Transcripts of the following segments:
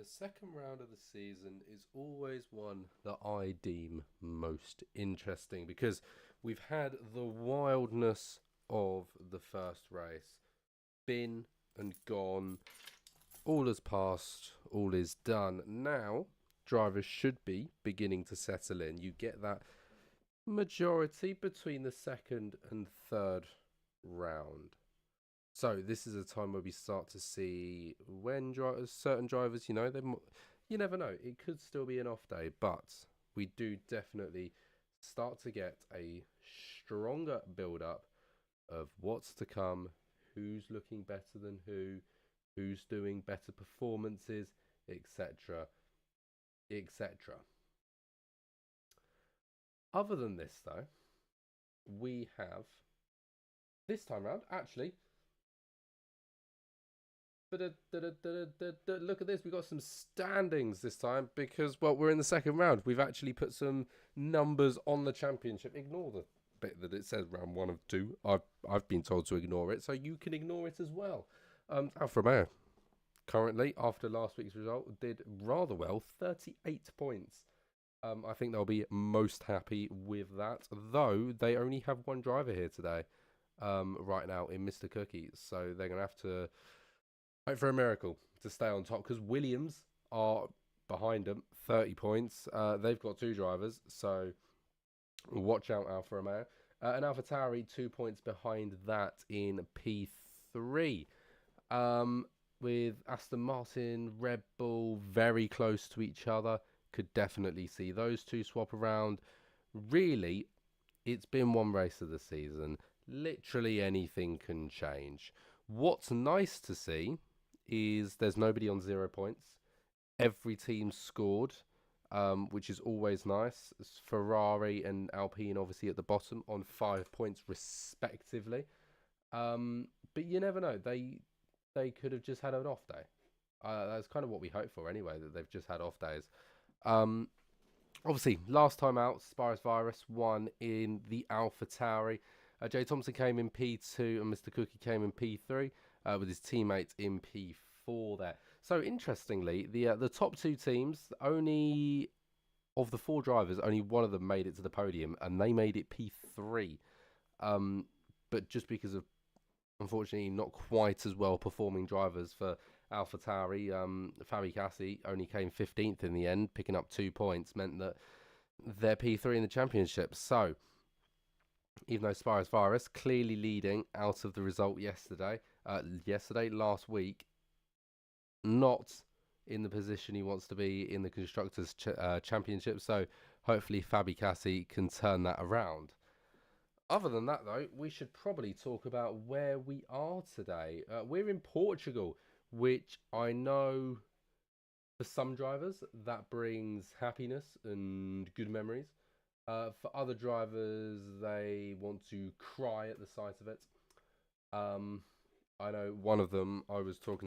The second round of the season is always one that I deem most interesting because we've had the wildness of the first race, been and gone, all has passed, all is done. Now, drivers should be beginning to settle in. You get that majority between the second and third round. So this is a time where we start to see when certain drivers, you never know. It could still be an off day, but we do definitely start to get a stronger build up of what's to come, who's looking better than who's doing better performances, etc., etc. Other than this, though, we have this time round actually look at this. We've got some standings this time because, well, we're in the second round. We've actually put some numbers on the championship. Ignore the bit that it says round one of two. I've been told to ignore it, so you can ignore it as well. Alfa Romeo, currently, after last week's result, did rather well, 38 points. I think they'll be most happy with that, though they only have one driver here today, right now in Mr. Cookie. So they're going to have to hope for a miracle to stay on top because Williams are behind them, 30 points. They've got two drivers, so watch out, Alfa Romeo. And AlphaTauri, 2 points behind that in P3. With Aston Martin, Red Bull very close to each other. Could definitely see those two swap around. Really, it's been one race of the season. Literally anything can change. What's nice to see is there's nobody on 0 points. Every team scored, which is always nice. It's Ferrari and Alpine obviously at the bottom on 5 points respectively. But you never know. They could have just had an off day. That's kind of what we hope for anyway, that they've just had off days. Obviously, last time out, Spirus Virus won in the AlphaTauri. Jay Thompson came in P2 and Mr. Cookie came in P3 with his teammates in P4 there. So interestingly, the top two teams, only of the four drivers, only one of them made it to the podium, and they made it P3. But just because of, unfortunately, not quite as well performing drivers for AlphaTauri, Fabi Cassi only came 15th in the end, picking up 2 points, meant that they're P3 in the championship. So even though Spirus Virus clearly leading out of the result last week, not in the position he wants to be in the Constructors' Championship. So hopefully Fabi Cassi can turn that around. Other than that, though, we should probably talk about where we are today. We're in Portugal, which I know for some drivers that brings happiness and good memories. For other drivers, they want to cry at the sight of it. I know one of them I was talking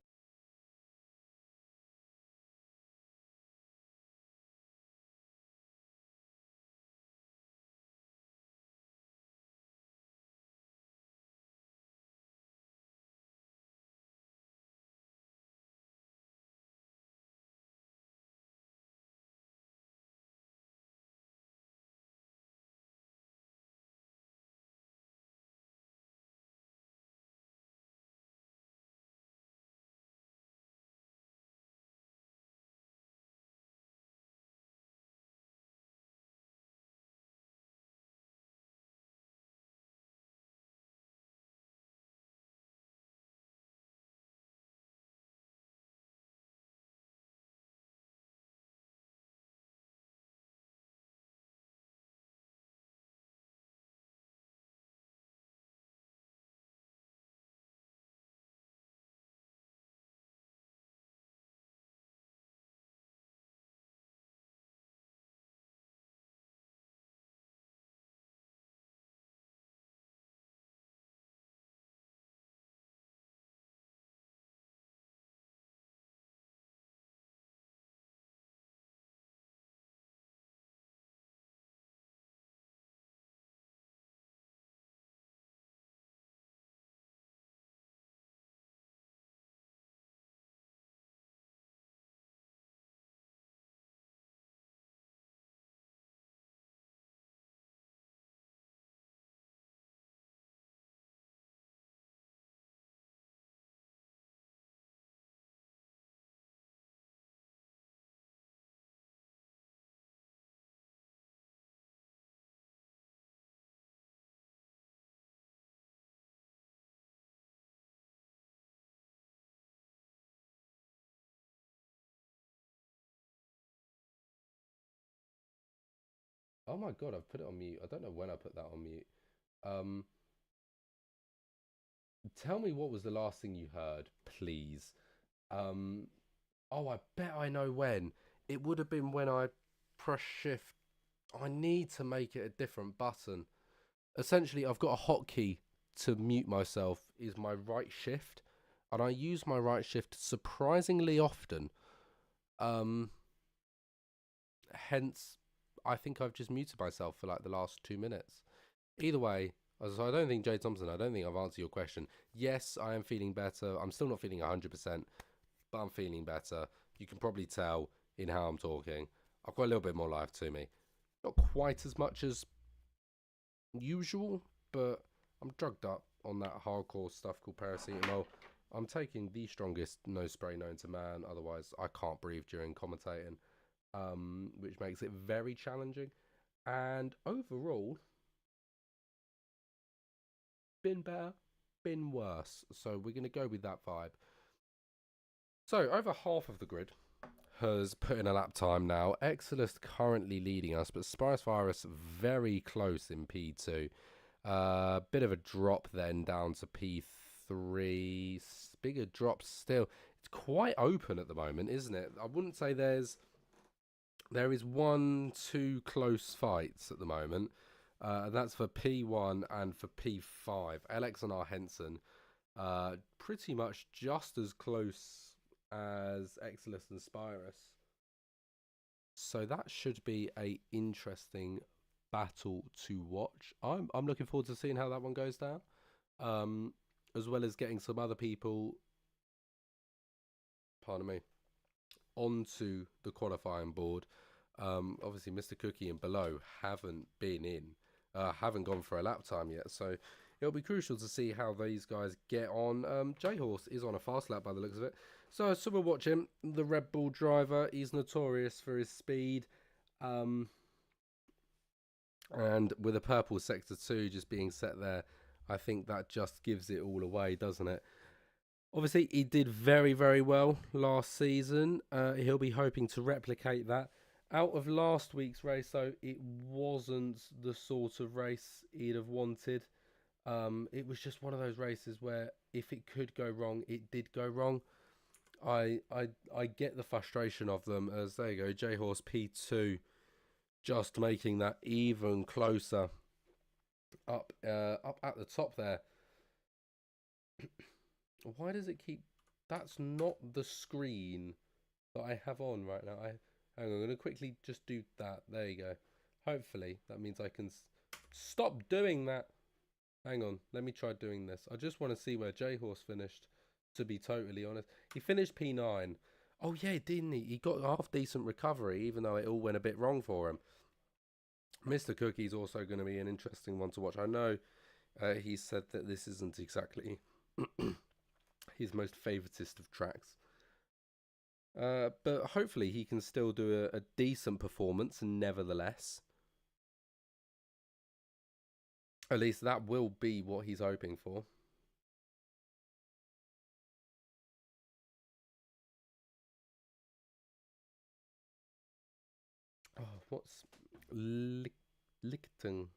Oh my god, I've put it on mute. I don't know when I put that on mute. Um, Tell me what was the last thing you heard, please. Um, oh, I bet I know when. It would have been when I press shift. I need to make it a different button. Essentially, I've got a hotkey to mute myself is my right shift, and I use my right shift surprisingly often. Um, Hence, I think I've just muted myself for like the last 2 minutes. Either way, so I don't think Jay Thompson, I don't think I've answered your question. Yes, I am feeling better. I'm still not feeling 100%, but I'm feeling better. You can probably tell in how I'm talking. I've got a little bit more life to me. Not quite as much as usual, but I'm drugged up on that hardcore stuff called paracetamol. I'm taking the strongest nose spray known to man, otherwise I can't breathe during commentating, which makes it very challenging. And overall, been better, been worse. So we're going to go with that vibe. So over half of the grid has put in a lap time now. Exilus currently leading us, but Spirus Virus very close in P2. Bit of a drop then down to P3. Bigger drops still. It's quite open at the moment, isn't it? I wouldn't say there is 1-2 close fights at the moment. That's for P1 and for P5. Alex and R. Henson, pretty much just as close as Exilus and Spirus. So that should be a interesting battle to watch. I'm looking forward to seeing how that one goes down, as well as getting some other people, pardon me, onto the qualifying board. Obviously, Mr. Cookie and Below haven't been in, haven't gone for a lap time yet, so it'll be crucial to see how these guys get on. J-Horse is on a fast lap by the looks of it. So we'll watch him. The Red Bull driver, he's notorious for his speed. And with a purple Sector 2 just being set there, I think that just gives it all away, doesn't it? Obviously, he did very, very well last season. He'll be hoping to replicate that. Out of last week's race, though, it wasn't the sort of race he'd have wanted. It was just one of those races where if it could go wrong, it did go wrong. I get the frustration of them as there you go, J Horse P2, just making that even closer up at the top there. Why does it keep? That's not the screen that I have on right now. Hang on, I'm gonna quickly just do that. There you go. Hopefully that means I can stop doing that. Hang on, let me try doing this. I just want to see where J Horse finished. To be totally honest, he finished P9. Oh yeah, didn't he? He got half decent recovery, even though it all went a bit wrong for him. Mr. Cookie's also going to be an interesting one to watch. I know he said that this isn't exactly his most favoritist of tracks. But hopefully he can still do a decent performance nevertheless. At least that will be what he's hoping for. Oh, what's Lichten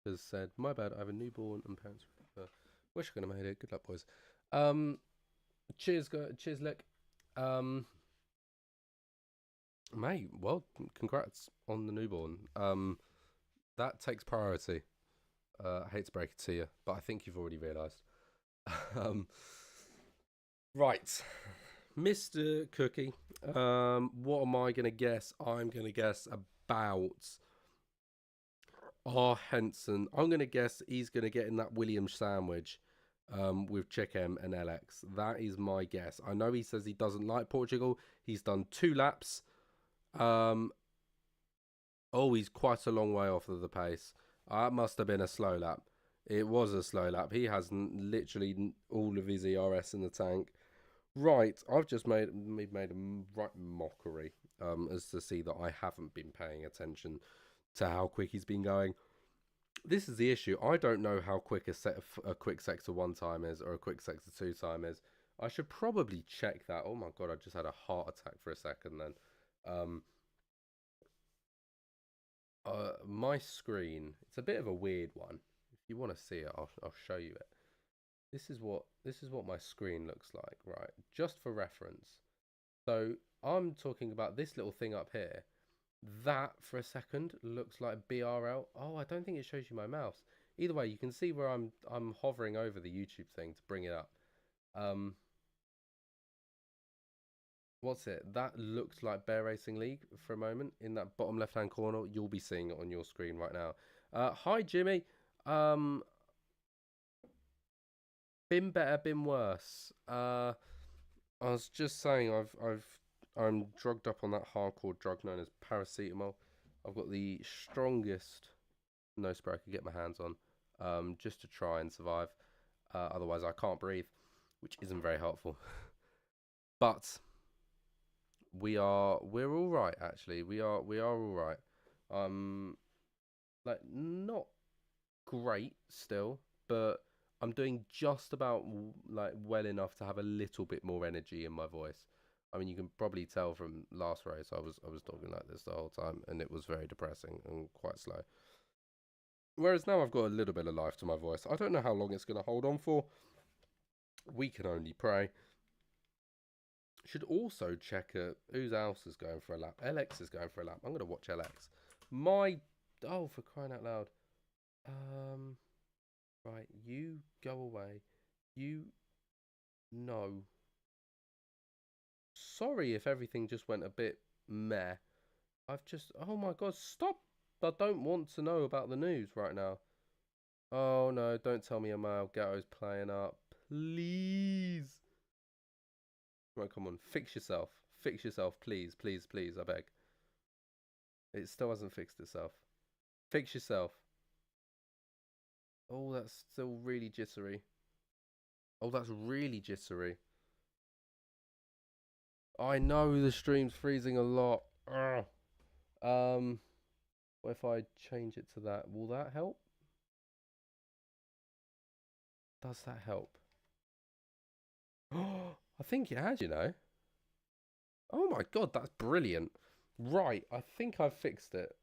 has said? My bad, I have a newborn and parents. Wish I could have made it. Good luck, boys. Cheers, cheers, Lick. Mate, well, congrats on the newborn. That takes priority. I hate to break it to you, but I think you've already realised. Right, Mr. Cookie. What am I gonna guess? I'm gonna guess about R. Henson. I'm gonna guess he's gonna get in that Williams sandwich. With Chickham and LX. That is my guess. I know he says he doesn't like Portugal. He's done 2 laps. Oh, he's quite a long way off of the pace. That must have been a slow lap. It was a slow lap. He has literally all of his ERS in the tank. Right, I've just made a right mockery as to see that I haven't been paying attention to how quick he's been going. This is the issue. I don't know how quick a quick sector 1 time is or a quick sector 2 time is. I should probably check that. Oh my god, I just had a heart attack for a second then. My screen, it's a bit of a weird one. If you want to see it, I'll show you it. This is what my screen looks like, right? Just for reference. So I'm talking about this little thing up here. That for a second looks like BRL. Oh, I don't think it shows you my mouse. Either way, you can see where I'm hovering over the YouTube thing to bring it up. What's it? That looked like Bear Racing League for a moment in that bottom left hand corner. You'll be seeing it on your screen right now. Hi Jimmy. Um, been better, been worse. I was just saying I'm drugged up on that hardcore drug known as paracetamol. I've got the strongest nose spray I could get my hands on, just to try and survive. Otherwise, I can't breathe, which isn't very helpful. But we're all right actually. We are all right. Like not great still, but I'm doing just about like well enough to have a little bit more energy in my voice. I mean, you can probably tell from last race I was talking like this the whole time, and it was very depressing and quite slow. Whereas now I've got a little bit of life to my voice. I don't know how long it's going to hold on for. We can only pray. Should also check who else is going for a lap. LX is going for a lap. I'm going to watch LX. For crying out loud. Right, you go away. You know. Sorry if everything just went a bit meh. Oh my god, stop. I don't want to know about the news right now. Oh no, don't tell me a male ghetto's playing up. Please. Right, come on, fix yourself. Fix yourself, please, please, please, I beg. It still hasn't fixed itself. Fix yourself. Oh, that's still really jittery. Oh, that's really jittery. I know the stream's freezing a lot. Ugh. What if I change it to that? Will that help? Does that help? I think it has, you know. Oh my god, that's brilliant. Right, I think I've fixed it.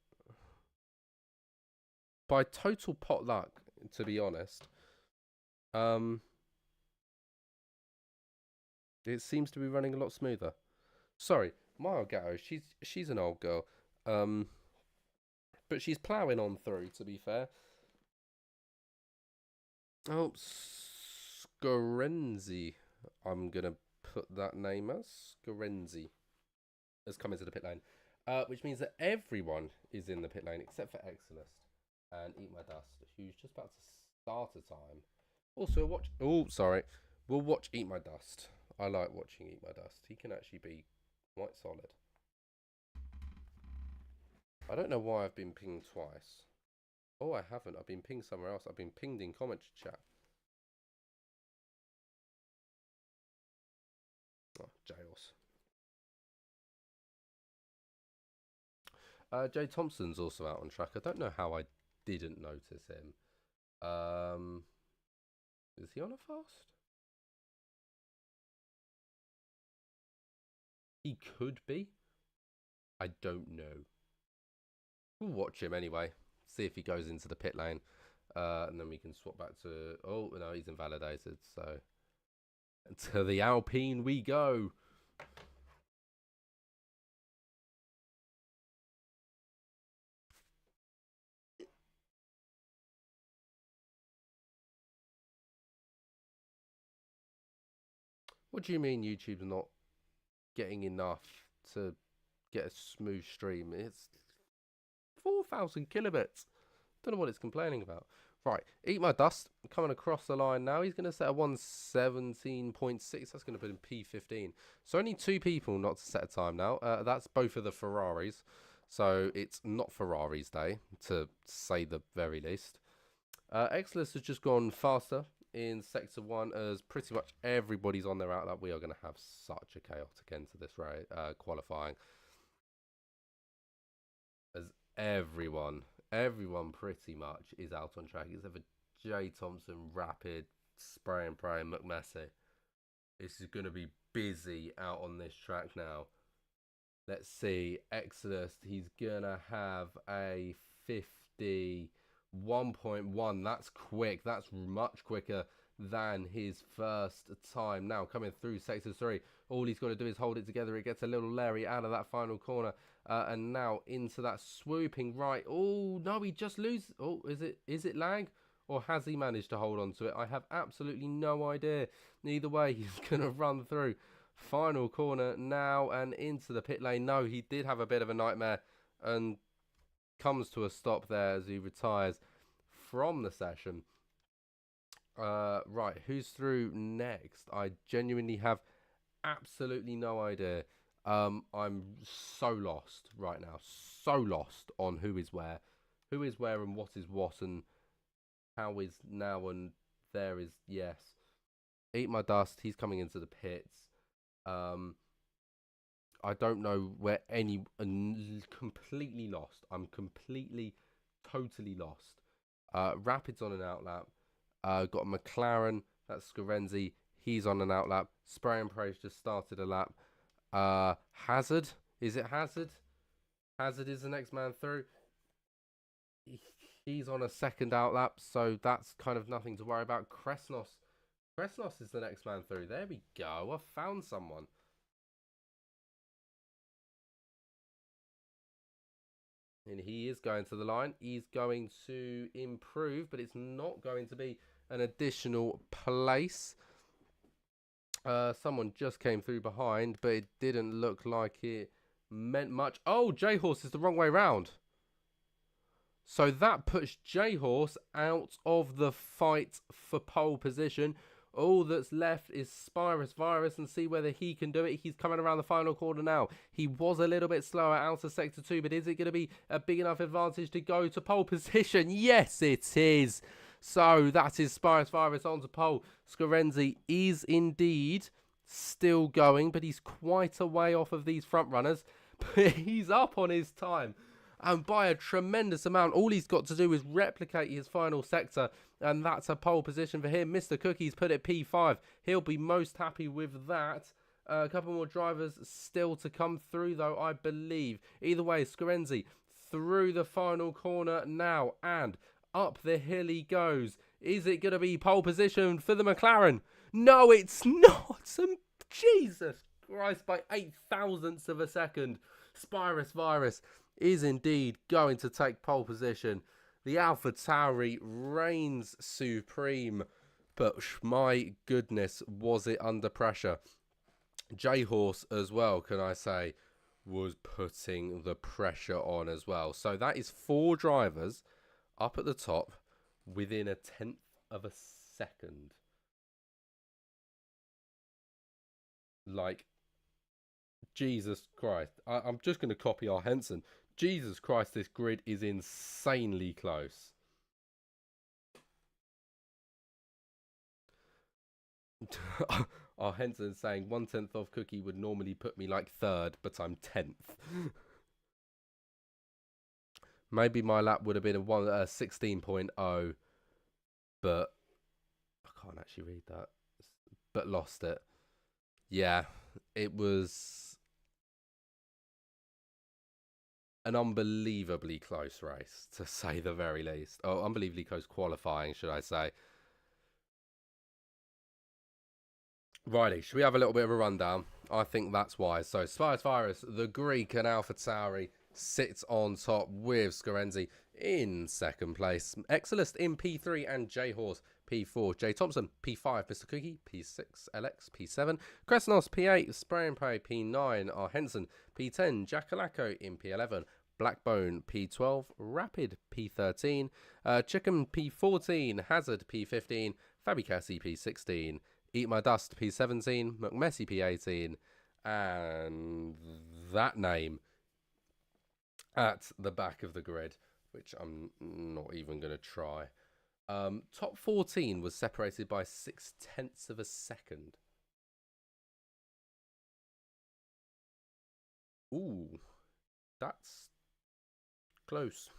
By total pot luck, to be honest. It seems to be running a lot smoother. Sorry, my old ghetto, she's an old girl. But she's ploughing on through, to be fair. Oh, Scorenzi. I'm going to put that name as Scorenzi has come into the pit lane. Which means that everyone is in the pit lane except for Exodus and Eat My Dust, who's just about to start a time. Also, watch. Oh, sorry. We'll watch Eat My Dust. I like watching Eat My Dust. He can actually be quite solid. I don't know why I've been pinged twice. Oh, I haven't. I've been pinged somewhere else. I've been pinged in commentary chat. Oh, jails. Jay Thompson's also out on track. I don't know how I didn't notice him. Is he on a fast? He could be. I don't know. We'll watch him anyway. See if he goes into the pit lane. And then we can swap back to... Oh, no, he's invalidated. So, to the Alpine we go. What do you mean YouTube's not getting enough to get a smooth stream? It's 4,000 kilobits. Don't know what it's complaining about. Right, Eat My Dust coming across the line now. He's going to set a 117.6. That's going to put him P15. So only two people not to set a time now. That's both of the Ferraris. So it's not Ferrari's day, to say the very least. Exodus has just gone faster in Sector 1 as pretty much everybody's on their outlap. We are going to have such a chaotic end to this qualifying. As everyone pretty much is out on track except for Jay Thompson, Rapid, Spray and Pray, and McMassey. This is going to be busy out on this track now. Let's see. Exodus, he's going to have a 1:51.1. That's quick. That's much quicker than his first time. Now coming through sector 3. All he's got to do is hold it together. It gets a little Larry out of that final corner. And now into that swooping right. Oh, no, he just loses. Oh, is it lag? Or has he managed to hold on to it? I have absolutely no idea. Either way, he's going to run through. Final corner now and into the pit lane. No, he did have a bit of a nightmare and comes to a stop there as he retires from the session. Right, who's through next? I genuinely have absolutely no idea. I'm so lost right now. So lost on who is where and what is what and how is now and there is yes. Eat my dust. He's coming into the pits. I don't know where completely lost. I'm completely, totally lost. Rapids on an outlap. Got a McLaren. That's Scarenzi. He's on an outlap. Spray and Praise just started a lap. Hazard. Is it Hazard? Hazard is the next man through. He's on a second outlap, so that's kind of nothing to worry about. Kresnos is the next man through. There we go. I found someone. And he is going to the line. He's going to improve, but it's not going to be an additional place. Someone just came through behind, but it didn't look like it meant much. Oh, J-Horse is the wrong way round. So that puts J-Horse out of the fight for pole position. All that's left is Spirus Virus and see whether he can do it. He's coming around the final corner now. He was a little bit slower out of sector 2, but is it going to be a big enough advantage to go to pole position? Yes, it is. So that is Spirus Virus onto pole. Scarenzi is indeed still going, but he's quite a way off of these front runners. But he's up on his time. And by a tremendous amount. All he's got to do is replicate his final sector, and that's a pole position for him. Mr. Cookie's put it P5. He'll be most happy with that. A couple more drivers still to come through, though, I believe. Either way, Scarenzi through the final corner now, and up the hill he goes. Is it going to be pole position for the McLaren? No, it's not. Jesus Christ, by 0.008 of a second. Spirus Virus is indeed going to take pole position. The AlphaTauri reigns supreme, but my goodness, was it under pressure. J-Horse as well, can I say, was putting the pressure on as well. So that is 4 drivers up at the top within 1/10 of a second. Like, Jesus Christ. I'm just going to copy our Henson. Jesus Christ, this grid is insanely close. Our Henson saying 1/10 of Cookie would normally put me like 3rd, but I'm 10th. Maybe my lap would have been a 16.0, but I can't actually read that. But lost it. Yeah, it was an unbelievably close race, to say the very least. Oh, unbelievably close qualifying, should I say. Righty, should we have a little bit of a rundown? I think that's wise. So, Spirus Virus, the Greek, and AlphaTauri sits on top with Scarenzi in second place. Excelist in P3 and J-Horse P4. J Thompson P5. Mr. Cookie P6. LX P7. Kresnos P8. Spray and Pray P9. R. Henson P10. Jackalacco in P11. Blackbone P12. Rapid P13. Chicken P14. Hazard P15. Fabicassi P16. Eat My Dust P17. McMessy P18. And that name at the back of the grid, which I'm not even going to try. Top 14 was separated by 0.6 of a second. Ooh, that's close.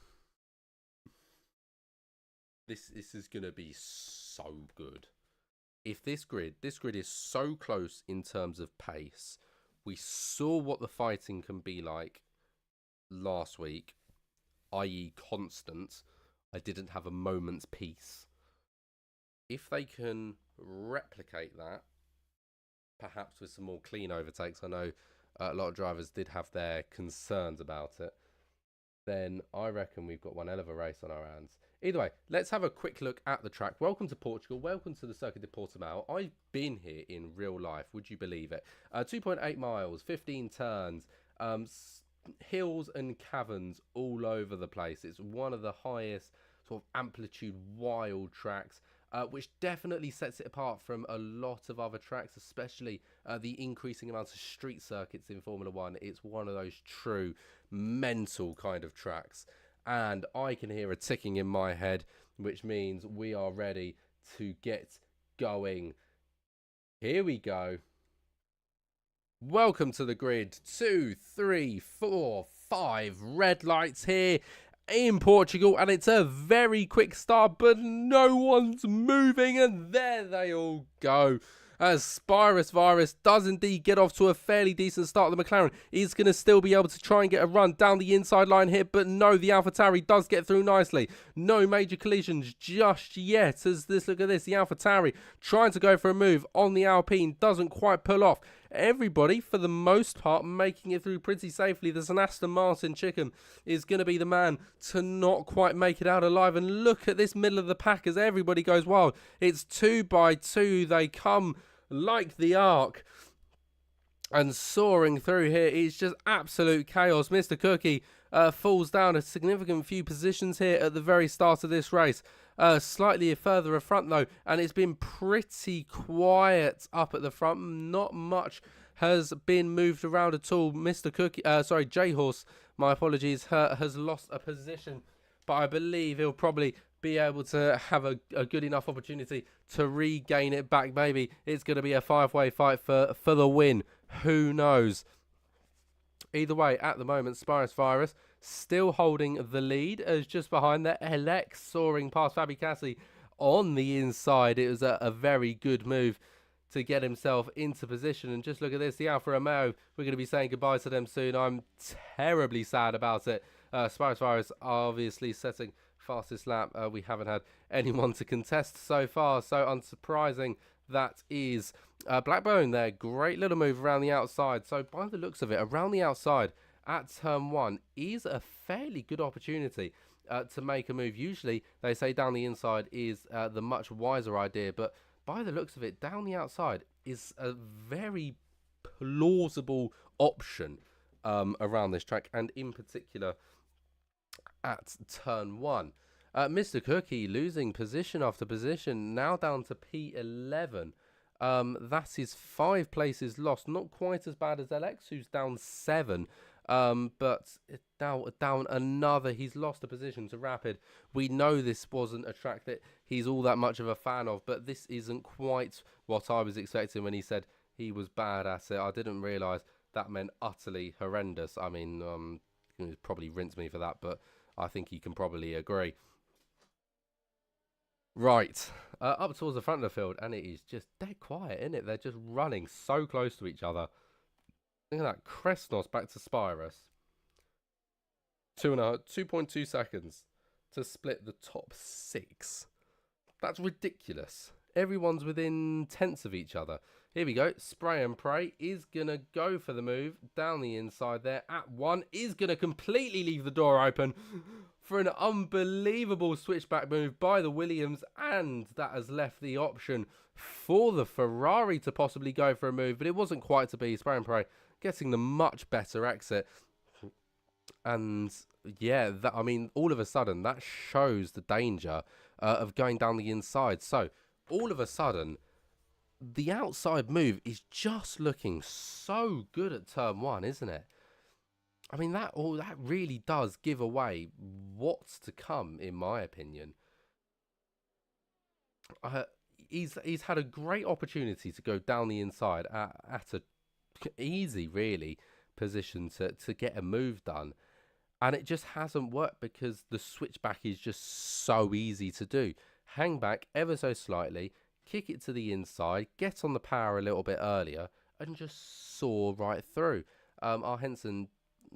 This is going to be so good. If this grid is so close in terms of pace. We saw what the fighting can be like last week. i.e. constant, I didn't have a moment's peace. If they can replicate that, perhaps with some more clean overtakes, I know a lot of drivers did have their concerns about it, then I reckon we've got one hell of a race on our hands. Either way, let's have a quick look at the track. Welcome to Portugal. Welcome to the Circuit de Portimao. I've been here in real life. Would you believe it? 2.8 miles, 15 turns, hills and caverns all over the place. It's one of the highest sort of amplitude wild tracks, which definitely sets it apart from a lot of other tracks, especially the increasing amounts of street circuits in Formula One. It's one of those true mental kind of tracks. And I can hear a ticking in my head, which means we are ready to get going. Here we go. Welcome to the grid. 2, 3, 4, 5 red lights here in Portugal, and it's a very quick start, but no one's moving, and there they all go. As Spirus Virus does indeed get off to a fairly decent start. The McLaren is going to still be able to try and get a run down the inside line here, but no, the AlphaTauri does get through nicely. No major collisions just yet. As this, look at this, the AlphaTauri trying to go for a move on the Alpine, doesn't quite pull off. Everybody, for the most part, making it through pretty safely. There's an Aston Martin Chicken is going to be the man to not quite make it out alive. And look at this middle of the pack as everybody goes wild. It's 2 by 2. They come like the arc and soaring through here. It's just absolute chaos. Mr. Cookie falls down a significant few positions here at the very start of this race. Slightly further front though, and it's been pretty quiet up at the front. Not much has been moved around at all. Mr. Cookie, J-Horse, my apologies, has lost a position, but I believe he'll probably be able to have a good enough opportunity to regain it back. Maybe it's going to be a 5-way fight for the win. Who knows? Either way, at the moment, Spirus Virus still holding the lead as just behind the LX soaring past Fabi Cassi on the inside. It was a very good move to get himself into position. And just look at this, the Alfa Romeo, we're going to be saying goodbye to them soon. I'm terribly sad about it. Spirus Virus obviously setting fastest lap. We haven't had anyone to contest so far, so unsurprising that is. Blackbone there, great little move around the outside. So by the looks of it, around the outside at turn 1 is a fairly good opportunity to make a move. Usually they say down the inside is the much wiser idea, but by the looks of it, down the outside is a very plausible option around this track, and in particular at turn 1. Mr. Cookie losing position after position, now down to P11. That is 5 places lost. Not quite as bad as LX, who's down 7. But now down another. He's lost a position to Rapid. We know this wasn't a track that he's all that much of a fan of, but this isn't quite what I was expecting when he said he was bad at it. I didn't realise that meant utterly horrendous. I mean, he'd probably rinse me for that, but I think he can probably agree. Right, up towards the front of the field, and it is just dead quiet, isn't it? They're just running so close to each other. Look at that, Kresnos back to Spirus. 2.2 seconds to split the top 6. That's ridiculous. Everyone's within tenths of each other. Here we go. Spray and Pray is going to go for the move down the inside there. At 1 is going to completely leave the door open for an unbelievable switchback move by the Williams. And that has left the option for the Ferrari to possibly go for a move. But it wasn't quite to be. Spray and Pray getting the much better exit. And yeah, I mean, all of a sudden, that shows the danger of going down the inside. So all of a sudden, the outside move is just looking so good at turn 1, isn't it? I mean, that really does give away what's to come, in my opinion. He's had a great opportunity to go down the inside at a easy, really, position to get a move done. And it just hasn't worked because the switchback is just so easy to do. Hang back ever so slightly, kick it to the inside, get on the power a little bit earlier, and just soar right through. Our Henson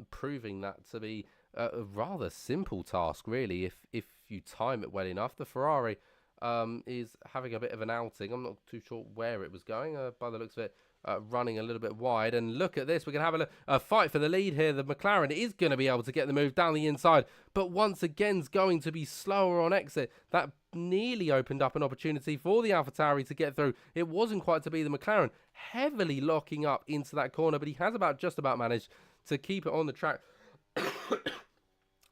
proving that to be a rather simple task, really, if you time it well enough. The Ferrari is having a bit of an outing. I'm not too sure where it was going, by the looks of it. Running a little bit wide, and look at this. We're going to have a fight for the lead here. The McLaren is going to be able to get the move down the inside, but once again is going to be slower on exit. That nearly opened up an opportunity for the AlphaTauri to get through. It wasn't quite to be. The McLaren heavily locking up into that corner, but he has just about managed to keep it on the track.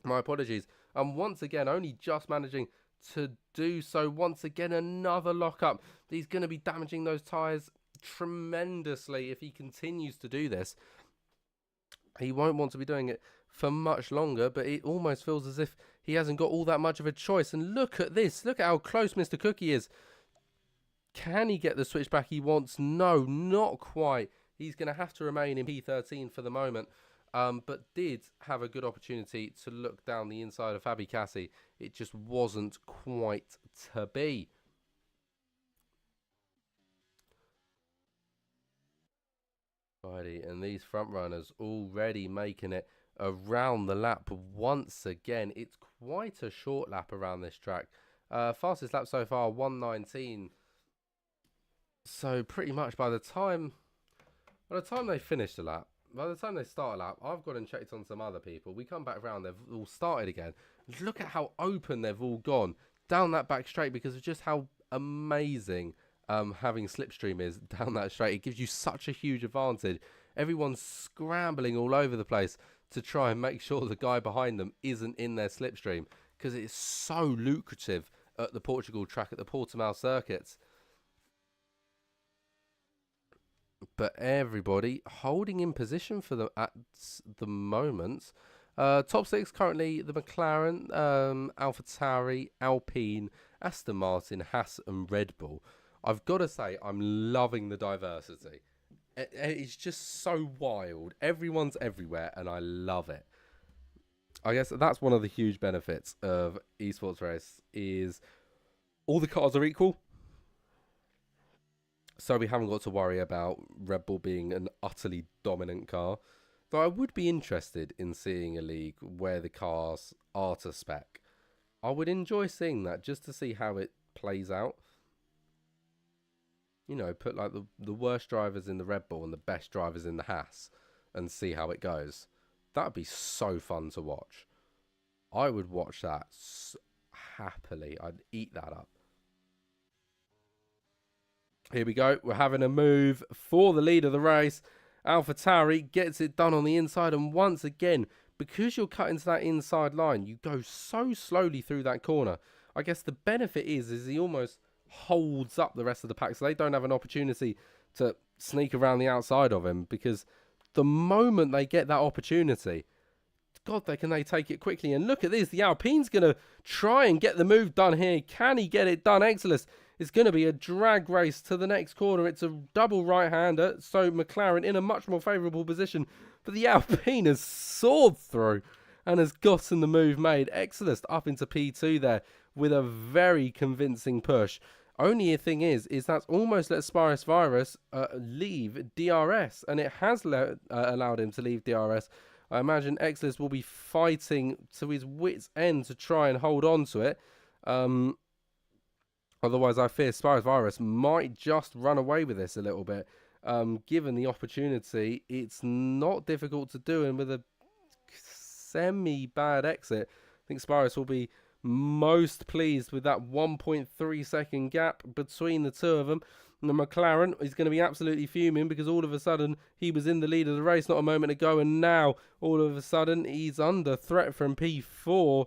My apologies. And once again, only just managing to do so. Once again, another lockup. He's going to be damaging those tyres tremendously if he continues to do this. He won't want to be doing it for much longer, but it almost feels as if he hasn't got all that much of a choice. And look at this. Look at how close Mr. Cookie is. Can he get the switchback he wants? No, not quite. He's going to have to remain in P13 for the moment. But did have a good opportunity to look down the inside of Fabi Cassi. It just wasn't quite to be. Righty, and these front runners already making it around the lap once again. It's quite a short lap around this track. Fastest lap so far, 1:19. So pretty much by the time they finish the lap, by the time they start a lap, I've gone and checked on some other people. We come back around, they've all started again. Look at how open they've all gone down that back straight because of just how amazing having slipstream is down that straight. It gives you such a huge advantage. Everyone's scrambling all over the place to try and make sure the guy behind them isn't in their slipstream because it's so lucrative at the Portugal track, at the Portimao circuits. But everybody holding in position for them at the moment. Top six currently the McLaren, AlphaTauri, Alpine, Aston Martin, Haas and Red Bull. I've got to say, I'm loving the diversity. It's just so wild. Everyone's everywhere, and I love it. I guess that's one of the huge benefits of esports race is all the cars are equal. So we haven't got to worry about Red Bull being an utterly dominant car. Though I would be interested in seeing a league where the cars are to spec. I would enjoy seeing that just to see how it plays out. You know, put like the worst drivers in the Red Bull and the best drivers in the Haas and see how it goes. That'd be so fun to watch. I would watch that happily. I'd eat that up. Here we go. We're having a move for the lead of the race. AlphaTauri gets it done on the inside. And once again, because you're cut into that inside line, you go so slowly through that corner. I guess the benefit is he almost holds up the rest of the pack. So they don't have an opportunity to sneak around the outside of him. Because the moment they get that opportunity, God, they take it quickly. And look at this. The Alpine's going to try and get the move done here. Can he get it done? Excellent. It's going to be a drag race to the next corner. It's a double right-hander, so McLaren in a much more favourable position. But the Alpine has soared through and has gotten the move made. Excellent up into P2 there with a very convincing push. Only thing is that's almost let Spirus Virus leave DRS, and it has allowed him to leave DRS. I imagine Exless will be fighting to his wit's end to try and hold on to it. Otherwise, I fear Spirus Virus might just run away with this a little bit. Given the opportunity, it's not difficult to do. And with a semi-bad exit, I think Spirus will be most pleased with that 1.3 second gap between the two of them. And the McLaren is going to be absolutely fuming because all of a sudden he was in the lead of the race not a moment ago. And now, all of a sudden, he's under threat from P4.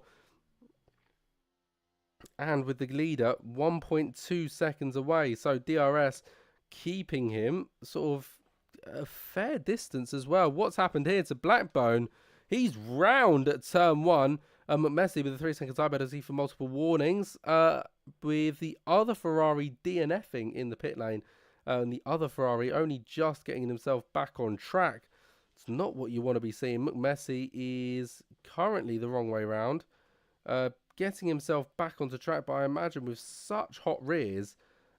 And with the leader 1.2 seconds away. So DRS keeping him sort of a fair distance as well. What's happened here to Blackbone? He's round at turn one. Messi with a 3-second time penalty for multiple warnings. With the other Ferrari DNFing in the pit lane. And the other Ferrari only just getting himself back on track. It's not what you want to be seeing. Messi is currently the wrong way round. Getting himself back onto track, but I imagine with such hot rears,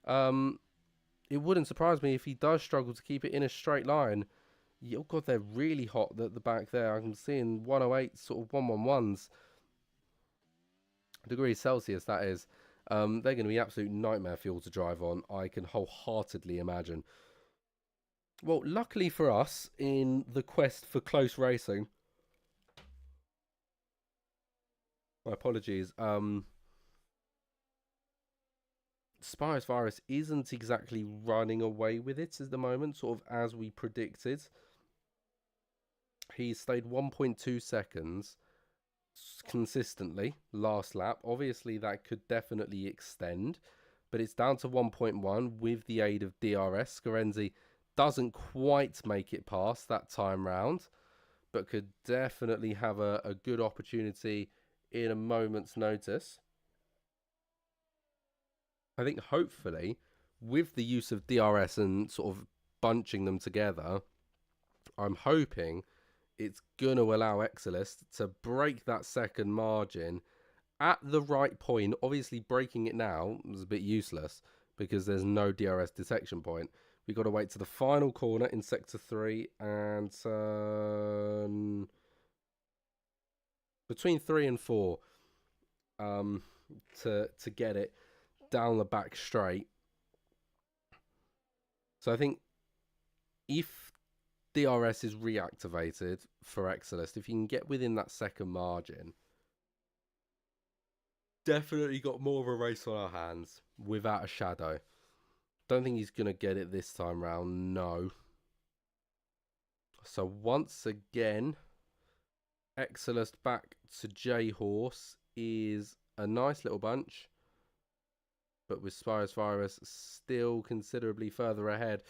it wouldn't surprise me if he does struggle to keep it in a straight line. Oh god, they're really hot at the back there. I'm seeing 108, sort of 111s degrees Celsius, that is. They're going to be absolute nightmare fuel to drive on, I can wholeheartedly imagine. Well, luckily for us, in the quest for close racing, my apologies, Spirus Virus isn't exactly running away with it at the moment, sort of as we predicted. He stayed 1.2 seconds consistently last lap. Obviously, that could definitely extend, but it's down to 1.1 with the aid of DRS. Scorenzi doesn't quite make it past that time round, but could definitely have a good opportunity in a moment's notice. I think hopefully with the use of DRS and sort of bunching them together, I'm hoping it's going to allow Exilist to break that second margin at the right point. Obviously, breaking it now is a bit useless because there's no DRS detection point. We've got to wait to the final corner in Sector 3 and turn between 3 and 4 to get it down the back straight. So I think if DRS is reactivated for Exilist, if you can get within that second margin, definitely got more of a race on our hands without a shadow. Don't think he's going to get it this time round, no. So once again, Exilist back to J-Horse is a nice little bunch, but with Spirus Virus still considerably further ahead.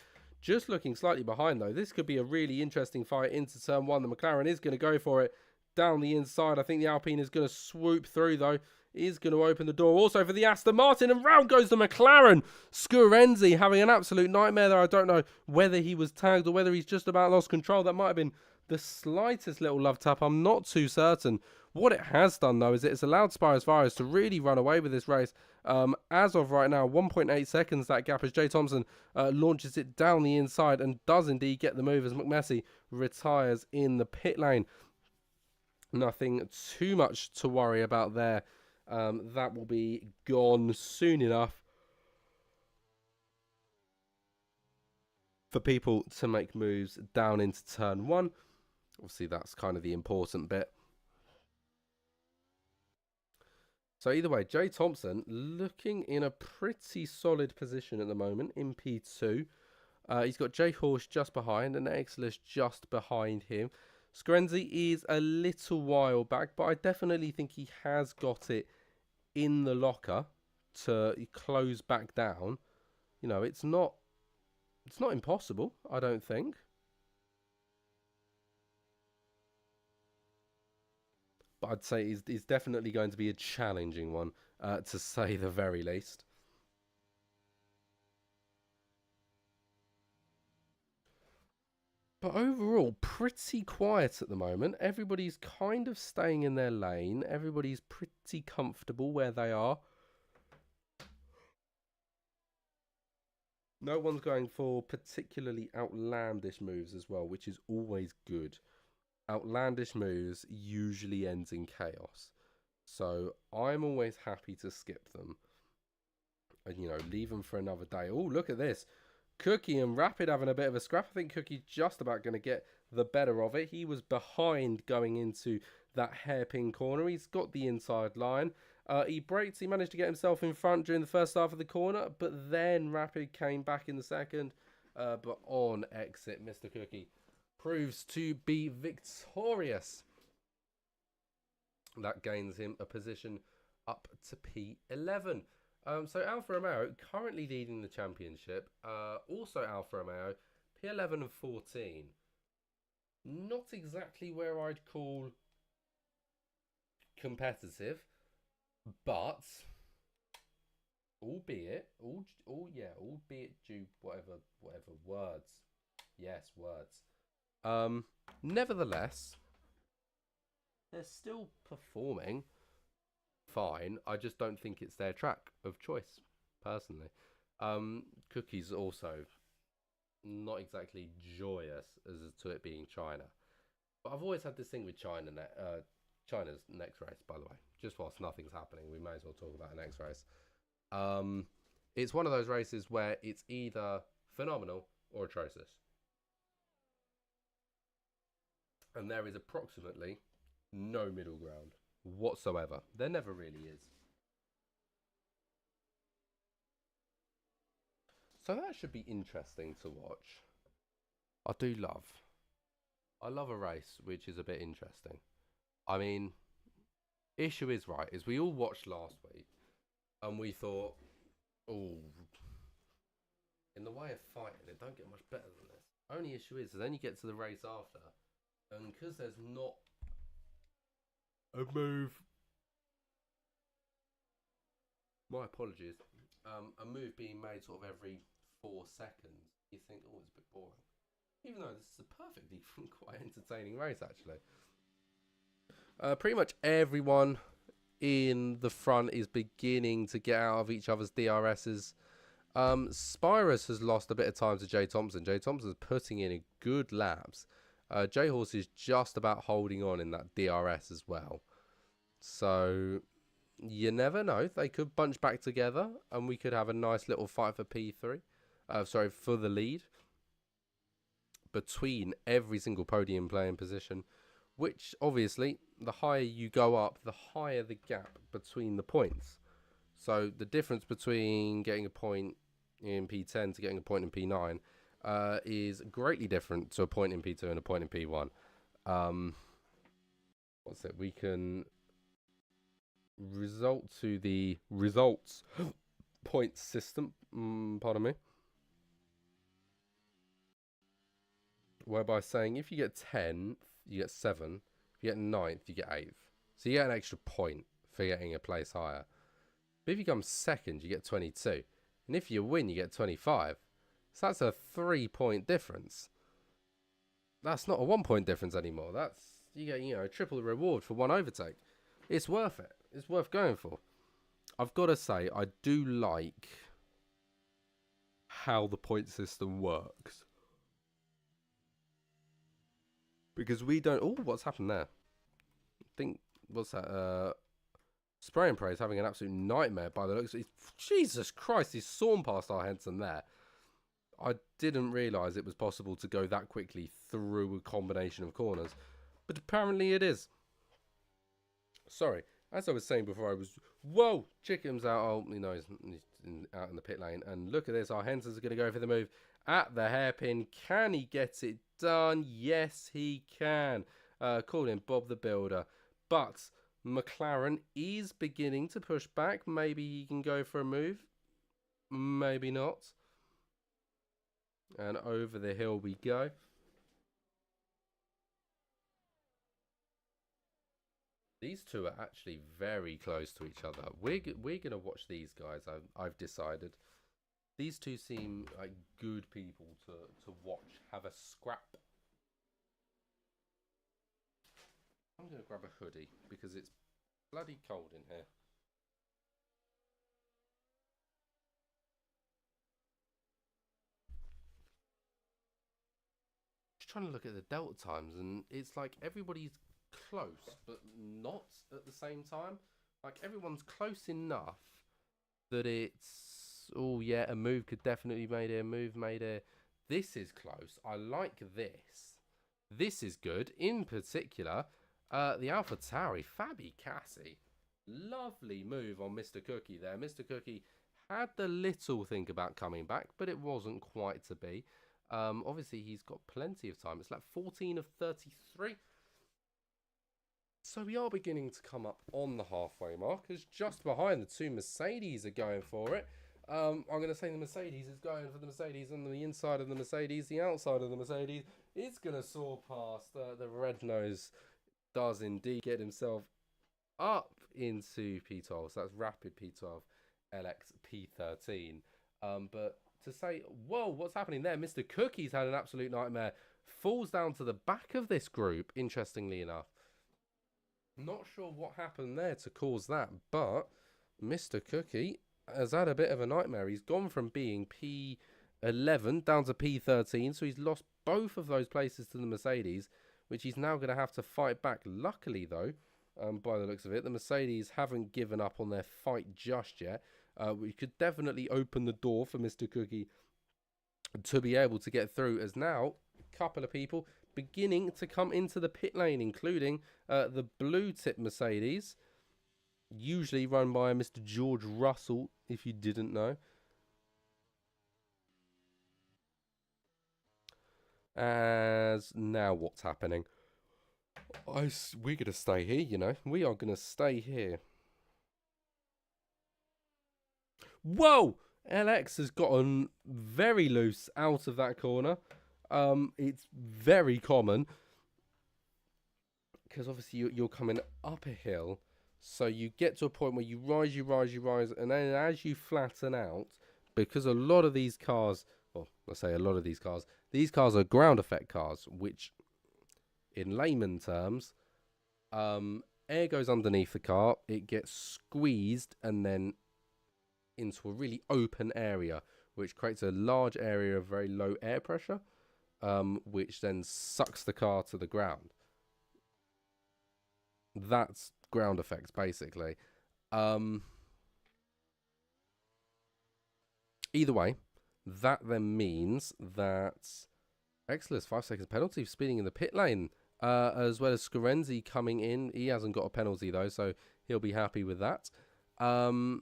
Just looking slightly behind, though. This could be a really interesting fight into turn 1. The McLaren is going to go for it down the inside. I think the Alpine is going to swoop through, though. Is going to open the door also for the Aston Martin. And round goes the McLaren. Scorenzi having an absolute nightmare there. I don't know whether he was tagged or whether he's just about lost control. That might have been the slightest little love tap. I'm not too certain. What it has done, though, is it's allowed Spirus Virus to really run away with this race. As of right now, 1.8 seconds that gap as Jay Thompson launches it down the inside and does indeed get the move as McMessy retires in the pit lane. Nothing too much to worry about there. That will be gone soon enough for people to make moves down into turn 1. Obviously, that's kind of the important bit. So either way, Jay Thompson looking in a pretty solid position at the moment in P2. He's got Jay Horse just behind and Exilist just behind him. Scorenzi is a little while back, but I definitely think he has got it in the locker to close back down. You know, it's not impossible, I don't think. But I'd say it's definitely going to be a challenging one, to say the very least. But overall, pretty quiet at the moment. Everybody's kind of staying in their lane. Everybody's pretty comfortable where they are. No one's going for particularly outlandish moves as well, which is always good. Outlandish moves usually ends in chaos. So I'm always happy to skip them. And, you know, leave them for another day. Oh, look at this. Cookie and Rapid having a bit of a scrap. I think Cookie's just about going to get the better of it. He was behind going into that hairpin corner. He's got the inside line. He braked. He managed to get himself in front during the first half of the corner. But then Rapid came back in the second. But on exit, Mr. Cookie proves to be victorious. That gains him a position up to P11. So Alfa Romeo currently leading the championship. Also Alfa Romeo, P11 and 14. Not exactly where I'd call competitive, but albeit due whatever words. Yes, words. Nevertheless, they're still performing fine. I just don't think it's their track of choice, personally. Cookie's also not exactly joyous as to it being China. But I've always had this thing with China's next race, by the way. Just whilst nothing's happening, we may as well talk about the next race. Um, it's one of those races where it's either phenomenal or atrocious. And there is approximately no middle ground whatsoever. There never really is. So that should be interesting to watch. I do love. I love a race which is a bit interesting. I mean, issue is right, is we all watched last week and we thought, oh, in the way of fighting, it don't get much better than this. Only issue is then you get to the race after, and because there's not a move. My apologies. A move being made sort of every 4 seconds. You think, oh, it's a bit boring. Even though this is a perfectly quite entertaining race, actually. Pretty much everyone in the front is beginning to get out of each other's DRSs. Spirus has lost a bit of time to Jay Thompson. Jay Thompson's putting in a good laps. J Horse is just about holding on in that DRS as well. So you never know. They could bunch back together and we could have a nice little fight for P3. For the lead. Between every single podium playing position. Which, obviously, the higher you go up, the higher the gap between the points. So the difference between getting a point in P10 to getting a point in P9 is greatly different to a point in P2 and a point in P1. What's it? We can result to the results point system. Pardon me. Whereby saying if you get 10th, you get 7th. If you get 9th, you get 8th. So you get an extra point for getting a place higher. But if you come second, you get 22. And if you win, you get 25. So that's a 3-point difference. That's not a 1-point difference anymore. That's, you get, triple the reward for one overtake. It's worth it. It's worth going for. I've got to say, I do like how the point system works. Because we don't... Oh, what's happened there? I think... What's that? Spray and Pray is having an absolute nightmare by the looks of it. Jesus Christ, he's sawn past our Henson there. I didn't realise it was possible to go that quickly through a combination of corners. But apparently it is. Sorry. As I was saying before, I was... Whoa! Chickens out. Oh, he's out in the pit lane. And look at this. Our Henson's going to go for the move at the hairpin. Can he get it done? Yes, he can. Call him Bob the Builder. But McLaren is beginning to push back. Maybe he can go for a move. Maybe not. And over the hill we go. These two are actually very close to each other. We're going to watch these guys, I've decided. These two seem like good people to watch. Have a scrap. I'm going to grab a hoodie because it's bloody cold in here. Just trying to look at the delta times and it's like everybody's close but not at the same time. Like everyone's close enough that it's, oh yeah, a move could definitely be made here, move made here. This is close. I like this. This is good. In particular, the Alpha Tauri, Fabi Cassi. Lovely move on Mr. Cookie there. Mr. Cookie had the little think about coming back, but it wasn't quite to be. Obviously, he's got plenty of time. It's like 14 of 33. So we are beginning to come up on the halfway mark, as just behind the two Mercedes are going for it. I'm going to say the Mercedes is going for the Mercedes, and the inside of the Mercedes, the outside of the Mercedes, is going to soar past. The red nose does indeed get himself up into P12. So that's Rapid P12, LX P13. But to say, whoa, what's happening there? Mr. Cookie's had an absolute nightmare. Falls down to the back of this group, interestingly enough. Not sure what happened there to cause that, but Mr. Cookie has had a bit of a nightmare. He's gone from being P 11 down to P13. So he's lost both of those places to the Mercedes, which he's now going to have to fight back. Luckily, though, by the looks of it, the Mercedes haven't given up on their fight just yet. We could definitely open the door for Mr. Cookie to be able to get through, as now a couple of people beginning to come into the pit lane, including the blue tip Mercedes, usually run by Mr. George Russell, if you didn't know. As now, what's happening? We're going to stay here, you know. We are going to stay here. Whoa! LX has gotten very loose out of that corner. It's very common, because obviously you're coming up a hill. So you get to a point where you rise, and then as you flatten out, because a lot of these cars, well, I say a lot of these cars are ground effect cars, which in layman terms, air goes underneath the car, it gets squeezed and then into a really open area, which creates a large area of very low air pressure, which then sucks the car to the ground. That's ground effects, basically. Either way, that then means that Exelis 5 seconds penalty for speeding in the pit lane, as well as Scorenzi coming in. He hasn't got a penalty though, so he'll be happy with that. Then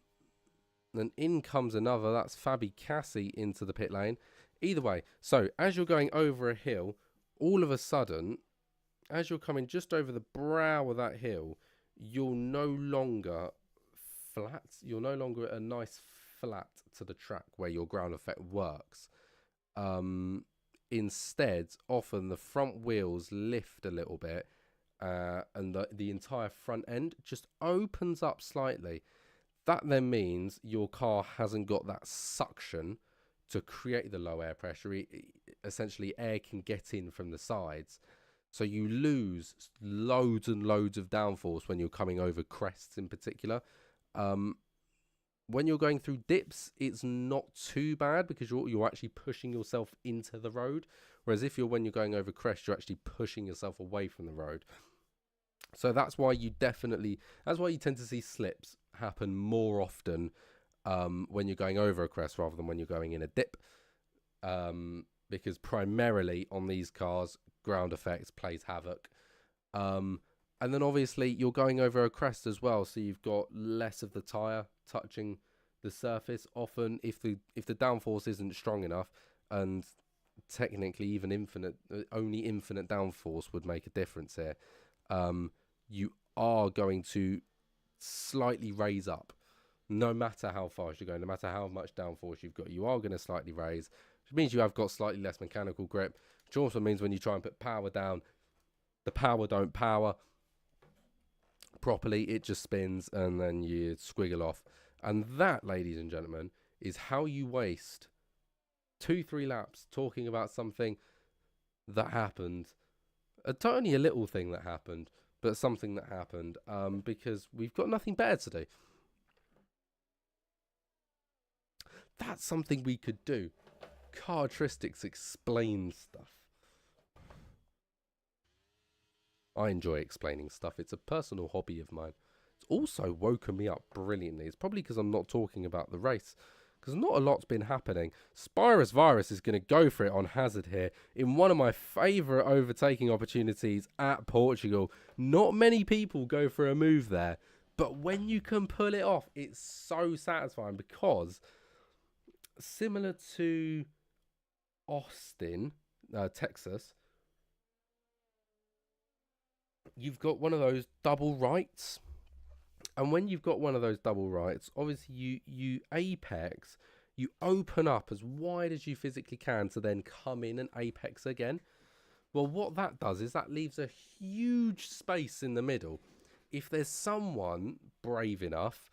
in comes another. That's Fabi Cassi into the pit lane. Either way, so as you're going over a hill, all of a sudden, as you're coming just over the brow of that hill, you're no longer flat. You're no longer at a nice flat to the track where your ground effect works. Instead, often the front wheels lift a little bit, and the entire front end just opens up slightly. That then means your car hasn't got that suction to create the low air pressure. Essentially, air can get in from the sides. So you lose loads and loads of downforce when you're coming over crests in particular. When you're going through dips, it's not too bad because you're actually pushing yourself into the road. Whereas when you're going over crests, you're actually pushing yourself away from the road. So that's why you tend to see slips happen more often when you're going over a crest rather than when you're going in a dip. Because primarily on these cars, ground effects plays havoc. And then obviously you're going over a crest as well, so you've got less of the tyre touching the surface. Often if the downforce isn't strong enough, and technically even only infinite downforce would make a difference here, you are going to slightly raise up. No matter how fast you're going, no matter how much downforce you've got, you are going to slightly raise, which means you have got slightly less mechanical grip, which also means when you try and put power down, the power don't power properly, it just spins and then you squiggle off. And that, ladies and gentlemen, is how you waste 2-3 laps talking about something that happened. Only a little thing that happened, but something that happened, because we've got nothing better to do. That's something we could do. Cardtristics explains stuff. I enjoy explaining stuff. It's a personal hobby of mine. It's also woken me up brilliantly. It's probably because I'm not talking about the race, because not a lot's been happening. Spirus Virus is going to go for it on hazard here in one of my favourite overtaking opportunities at Portugal. Not many people go for a move there, but when you can pull it off, it's so satisfying, because similar to Austin, Texas, you've got one of those double rights. And when you've got one of those double rights, obviously you apex, you open up as wide as you physically can to then come in and apex again. Well, what that does is that leaves a huge space in the middle. If there's someone brave enough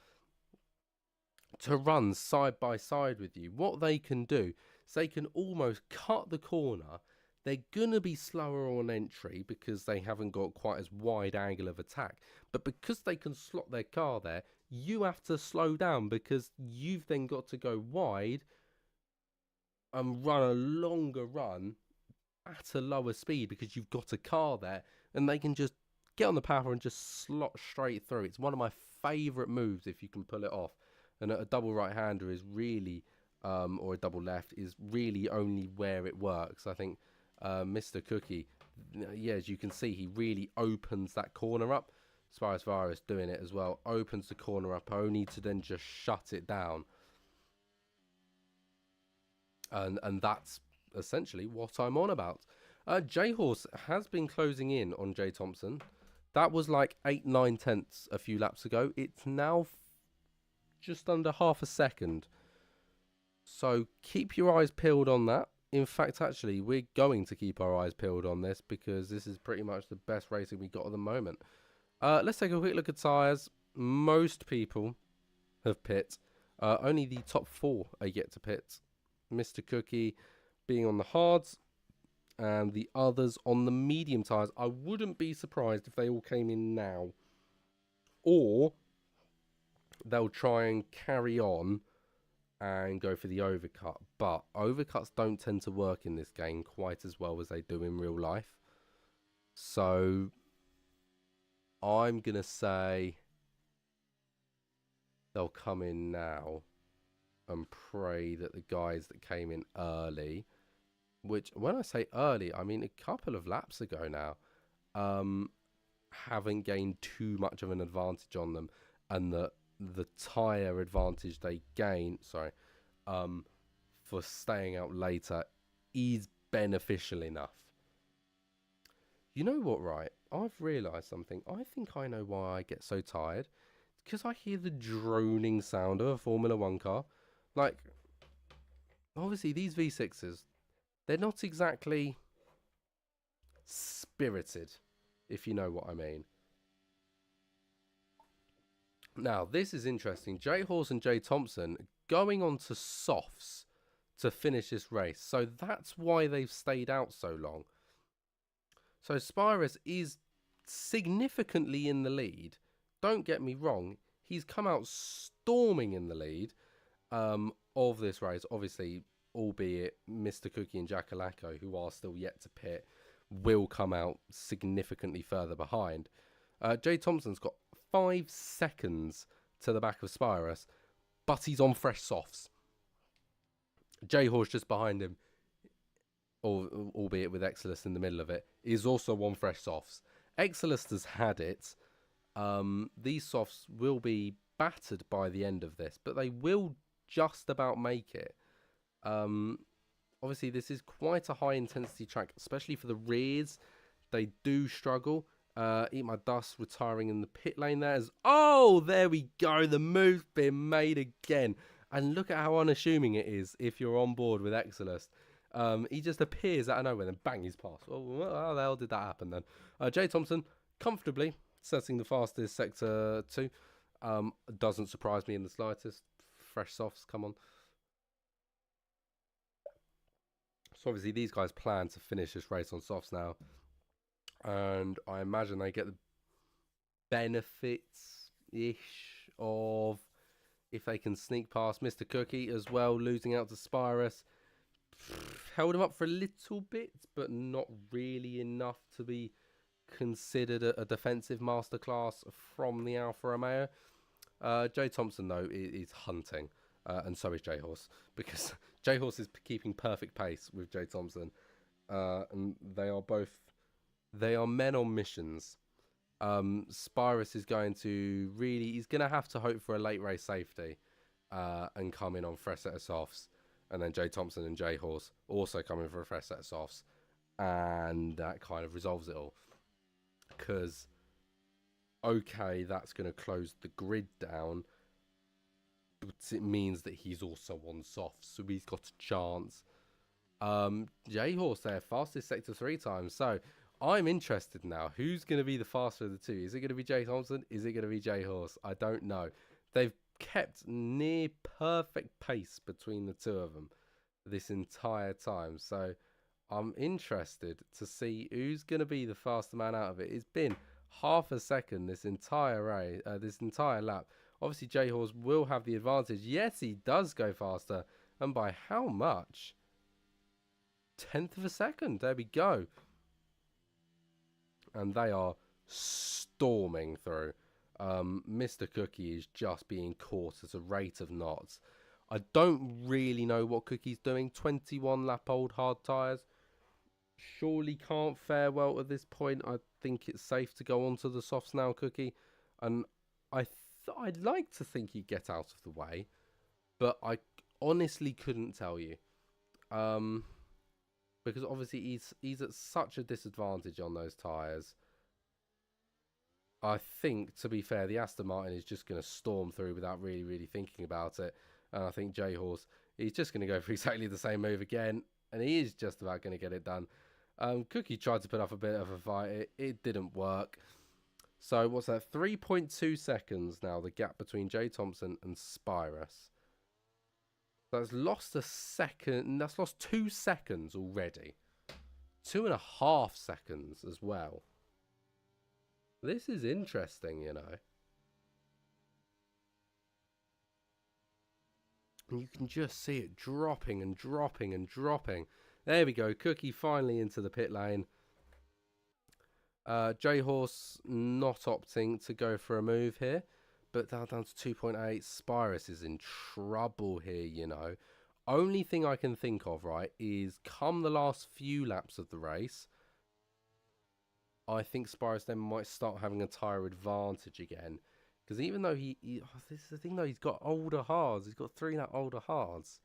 to run side by side with you, what they can do is they can almost cut the corner. They're going to be slower on entry because they haven't got quite as wide angle of attack. But because they can slot their car there, you have to slow down because you've then got to go wide and run a longer run at a lower speed because you've got a car there and they can just get on the power and just slot straight through. It's one of my favourite moves if you can pull it off. And a double right hander is really, or a double left is really only where it works. I think Mr. Cookie, yeah, as you can see, he really opens that corner up. Spirus Virus doing it as well, opens the corner up only to then just shut it down. And that's essentially what I'm on about. J Horse has been closing in on J Thompson. That was like 8-9 tenths a few laps ago. It's now just under half a second. So keep your eyes peeled on that. In fact, actually, we're going to keep our eyes peeled on this because this is pretty much the best racing we got at the moment. Let's take a quick look at tyres. Most people have pit. Only the top 4 are yet to pit. Mr. Cookie being on the hards and the others on the medium tyres. I wouldn't be surprised if they all came in now. Or they'll try and carry on and go for the overcut. But overcuts don't tend to work in this game quite as well as they do in real life. So I'm going to say they'll come in now and pray that the guys that came in early, which when I say early, I mean a couple of laps ago now, haven't gained too much of an advantage on them, and that the tyre advantage they gain, for staying out later is beneficial enough. You know what, right? I've realised something. I think I know why I get so tired. Because I hear the droning sound of a Formula 1 car. Like, obviously these V6s, they're not exactly spirited, if you know what I mean. Now, this is interesting. J Horse and J Thompson going on to softs to finish this race. So that's why they've stayed out so long. So Spirus is significantly in the lead. Don't get me wrong. He's come out storming in the lead of this race. Obviously, albeit Mr. Cookie and Jackalacko, who are still yet to pit, will come out significantly further behind. J Thompson's got 5 seconds to the back of Spirus, but he's on fresh softs. J Horse just behind him, albeit with Exilus in the middle of it, is also on fresh softs. Exilus has had it. These softs will be battered by the end of this, but they will just about make it. Obviously, this is quite a high intensity track, especially for the rears. They do struggle. Eat My Dust retiring in the pit lane there. Oh, there we go. The move's been made again. And look at how unassuming it is if you're on board with Exilus. He just appears out of nowhere and bang, he's past. Oh, how the hell did that happen then? J Thompson comfortably setting the fastest sector 2. Doesn't surprise me in the slightest. Fresh softs, come on. So obviously these guys plan to finish this race on softs now. And I imagine they get the benefits-ish of if they can sneak past Mr. Cookie as well, losing out to Spirus. Held him up for a little bit, but not really enough to be considered a defensive masterclass from the Alfa Romeo. J Thompson, though, is hunting, and so is J Horse, because J Horse is keeping perfect pace with J Thompson, and they are men on missions. Spirus is going to he's going to have to hope for a late race safety and come in on fresh set of softs. And then J Thompson and J Horse also come in for a fresh set of softs. And that kind of resolves it all. Because, okay, that's going to close the grid down. But it means that he's also on softs. So he's got a chance. J Horse there, fastest sector 3 times. So I'm interested now. Who's going to be the faster of the two? Is it going to be J Thompson? Is it going to be J Horse? I don't know. They've kept near perfect pace between the two of them this entire time. So I'm interested to see who's going to be the faster man out of it. It's been half a second this entire race, this entire lap. Obviously, J Horse will have the advantage. Yes, he does go faster. And by how much? tenth of a second. There we go. And they are storming through. Mr. Cookie is just being caught at a rate of knots. I don't really know what Cookie's doing. 21 lap old hard tyres. Surely can't fare well at this point. I think it's safe to go onto the softs now, Cookie. And I'd like to think he'd get out of the way, but I honestly couldn't tell you. Because obviously he's at such a disadvantage on those tyres. I think, to be fair, the Aston Martin is just going to storm through without really thinking about it. And I think J-Horse, he's just going to go for exactly the same move again. And he is just about going to get it done. Cookie tried to put up a bit of a fight. It didn't work. So what's that? 3.2 seconds now, the gap between J. Thompson and Spirus. That's lost a second. That's lost 2 seconds already. 2.5 seconds as well. This is interesting, you know. And you can just see it dropping and dropping and dropping. There we go. Cookie finally into the pit lane. J-Horse not opting to go for a move here. But down to 2.8. Spirus is in trouble here, you know. Only thing I can think of, right, is come the last few laps of the race, I think Spirus then might start having a tyre advantage again. Because even though this is the thing though, he's got older hards. He's got 3 lap older hards.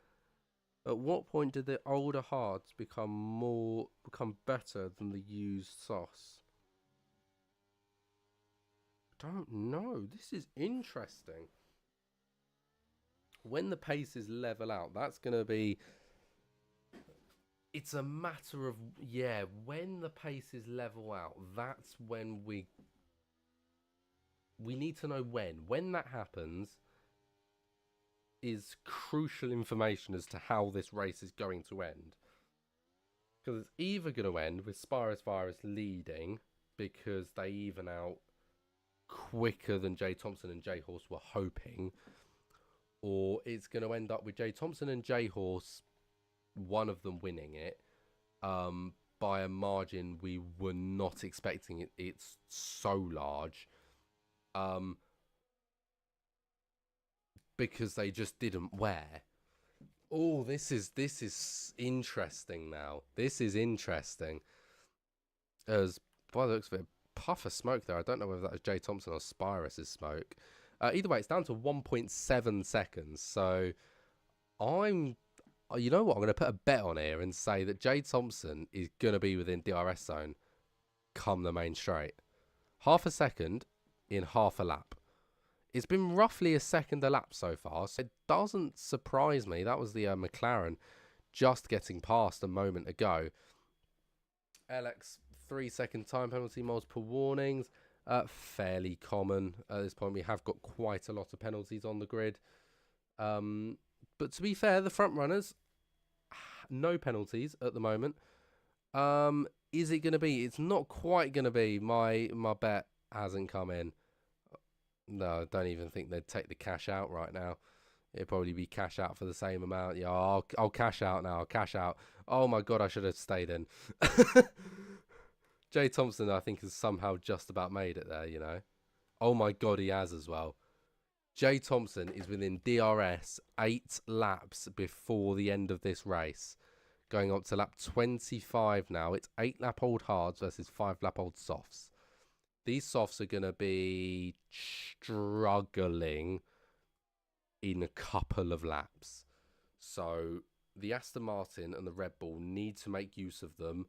At what point did the older hards become better than the used sauce? I don't know. This is interesting. When the paces level out, that's going to be... It's a matter of, yeah, when the paces level out, that's when we need to know when. When that happens is crucial information as to how this race is going to end. Because it's either going to end with Spirus Virus leading because they even out quicker than J. Thompson and J. Horse were hoping, or it's going to end up with J. Thompson and J. Horse, one of them winning it by a margin we were not expecting. It's so large because they just didn't wear. Oh, this is interesting now. This is interesting. As by the looks of it, puff of smoke there. I don't know whether that was J. Thompson or Spirus's smoke. Either way, it's down to 1.7 seconds. So you know what? I'm going to put a bet on here and say that J. Thompson is going to be within DRS zone come the main straight. Half a second in half a lap. It's been roughly a second a lap so far, so it doesn't surprise me. That was the McLaren just getting past a moment ago. LX 3-second time penalty, multiple warnings. Fairly common at this point. We have got quite a lot of penalties on the grid. But to be fair, the front runners, no penalties at the moment. Is it going to be? It's not quite going to be. My bet hasn't come in. No, I don't even think they'd take the cash out right now. It'd probably be cash out for the same amount. Yeah, I'll cash out now. I'll cash out. Oh my God, I should have stayed in. J. Thompson, I think, has somehow just about made it there, you know. Oh my God, he has as well. J. Thompson is within DRS 8 laps before the end of this race. Going up to lap 25 now. It's 8 lap old hards versus 5 lap old softs. These softs are going to be struggling in a couple of laps. So the Aston Martin and the Red Bull need to make use of them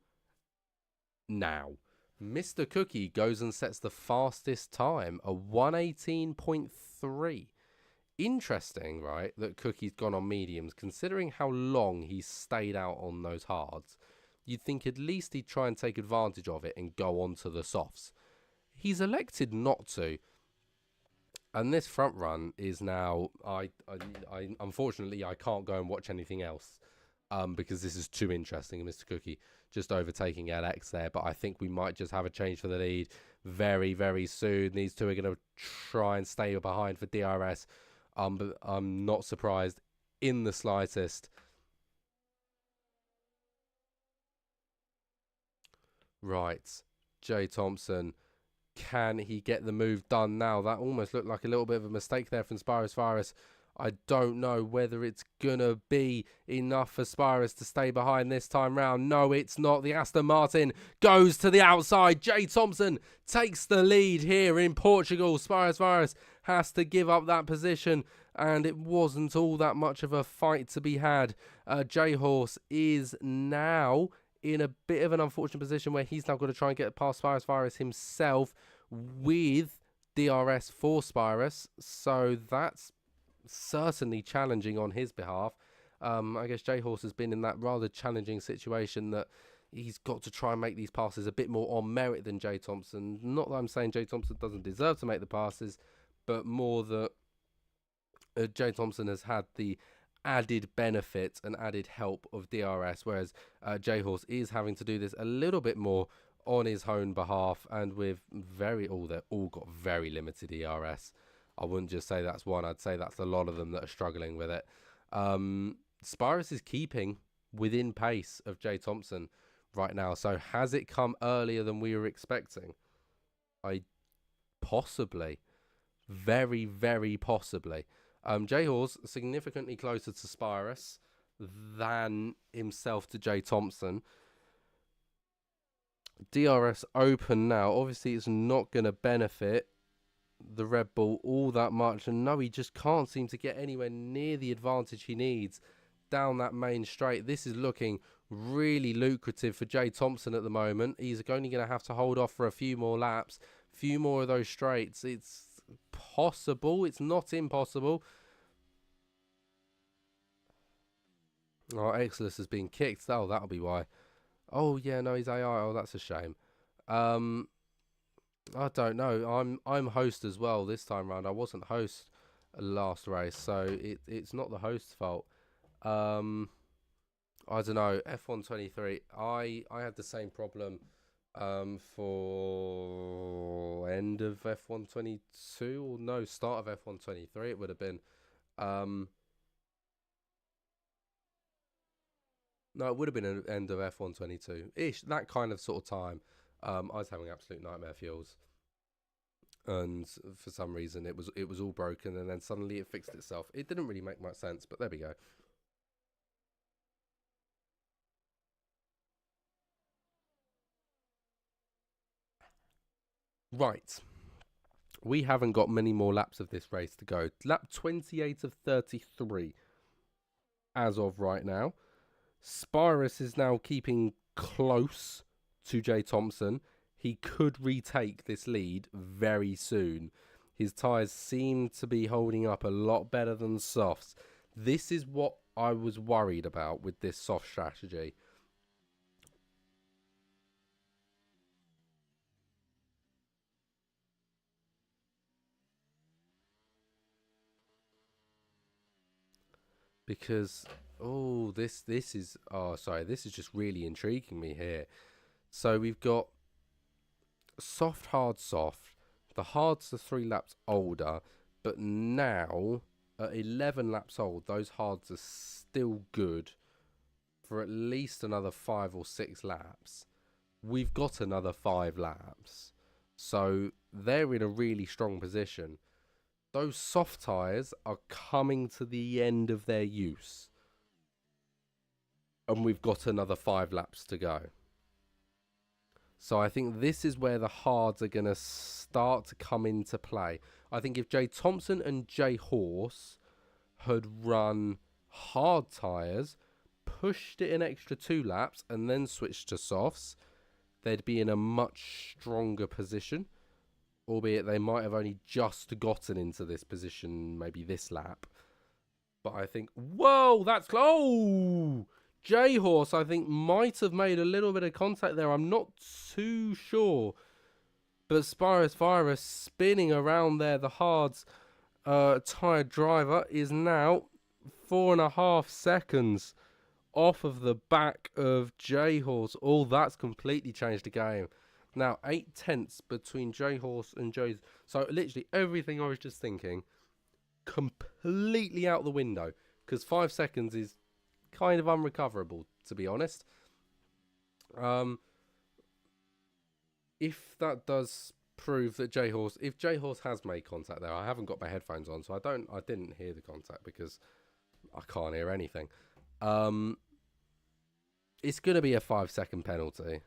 now. Mr. Cookie goes and sets the fastest time, a 1:18.3. Interesting, right, that Cookie's gone on mediums, considering how long he's stayed out on those hards. You'd think at least he'd try and take advantage of it and go on to the softs. He's elected not to. And this front run is now, I unfortunately, I can't go and watch anything else because this is too interesting. Mr. Cookie just overtaking LX there, but I think we might just have a change for the lead very, very soon. These two are going to try and stay behind for DRS, but I'm not surprised in the slightest. Right. Jay Thompson. Can he get the move done now? That almost looked like a little bit of a mistake there from Spyros Virus. I don't know whether it's going to be enough for Spyros to stay behind this time round. No, it's not. The Aston Martin goes to the outside. Jay Thompson takes the lead here in Portugal. Spyros Virus has to give up that position, and it wasn't all that much of a fight to be had. J Horse is now in a bit of an unfortunate position where he's now got to try and get past Spyros Virus himself with DRS for Spyros. So that's certainly challenging on his behalf. I guess J Horse has been in that rather challenging situation that he's got to try and make these passes a bit more on merit than Jay Thompson. Not that I'm saying Jay Thompson doesn't deserve to make the passes, but more that Jay Thompson has had the added benefit and added help of DRS, whereas J Horse is having to do this a little bit more on his own behalf, and with they've all got very limited ERS. I wouldn't just say that's one, I'd say that's a lot of them that are struggling with it. Spyros is keeping within pace of Jay Thompson right now, so has it come earlier than we were expecting? Possibly. Very, very possibly. J Horse significantly closer to Spyros than himself to Jay Thompson. DRS open now. Obviously, it's not going to benefit the Red Bull all that much. And no, he just can't seem to get anywhere near the advantage he needs down that main straight. This is looking really lucrative for Jay Thompson at the moment. He's only going to have to hold off for a few more laps, a few more of those straights. It's possible. It's not impossible. Oh, Exodus has been kicked. Oh, that'll be why. Oh yeah, no, he's AI. Oh, that's a shame. I don't know. I'm host as well this time round. I wasn't host last race, so it's not the host's fault. I don't know. F123. I had the same problem for end of F122, or no, start of F123 it would have been. No, it would have been an end of F122-ish, that kind of sort of time. I was having absolute nightmare fuels, and for some reason it was all broken, and then suddenly it fixed itself. It didn't really make much sense, but there we go. Right. We haven't got many more laps of this race to go. Lap 28 of 33 as of right now. Spyros is now keeping close to Jay Thompson. He could retake this lead very soon. His tyres seem to be holding up a lot better than softs. This is what I was worried about with this soft strategy. Because this is this is just really intriguing me here. So we've got soft, hard, soft. The hards are 3 laps older, but now at 11 laps old, those hards are still good for at least another 5 or 6 laps. We've got another 5 laps, so they're in a really strong position. Those soft tyres are coming to the end of their use, and we've got another 5 laps to go. So I think this is where the hards are going to start to come into play. I think if Jay Thompson and Jay Horse had run hard tyres, pushed it an extra 2 laps, and then switched to softs, they'd be in a much stronger position. Albeit they might have only just gotten into this position, maybe this lap. But I think, whoa, that's close. Oh, J Horse, I think, might have made a little bit of contact there. I'm not too sure. But Spyros Virus spinning around there. The hards tyre driver is now 4.5 seconds off of the back of J Horse. Oh, that's completely changed the game. Now, 8 tenths between J Horse and Jay's. So, literally, everything I was just thinking, completely out the window. Because 5 seconds is kind of unrecoverable, to be honest. if that does prove that if J Horse has made contact there, I haven't got my headphones on, so I didn't hear the contact because I can't hear anything. It's going to be a 5-second penalty.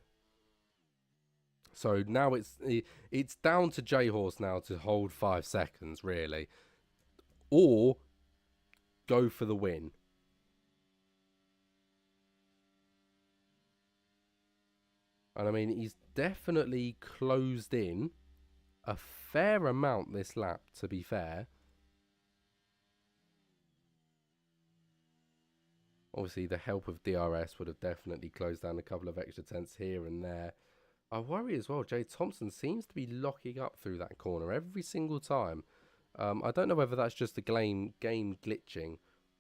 So now it's down to J Horse now to hold 5 seconds, really, or go for the win. And I mean, he's definitely closed in a fair amount this lap, to be fair. Obviously, the help of DRS would have definitely closed down a couple of extra tenths here and there. I worry as well, Jay Thompson seems to be locking up through that corner every single time. I don't know whether that's just the game glitching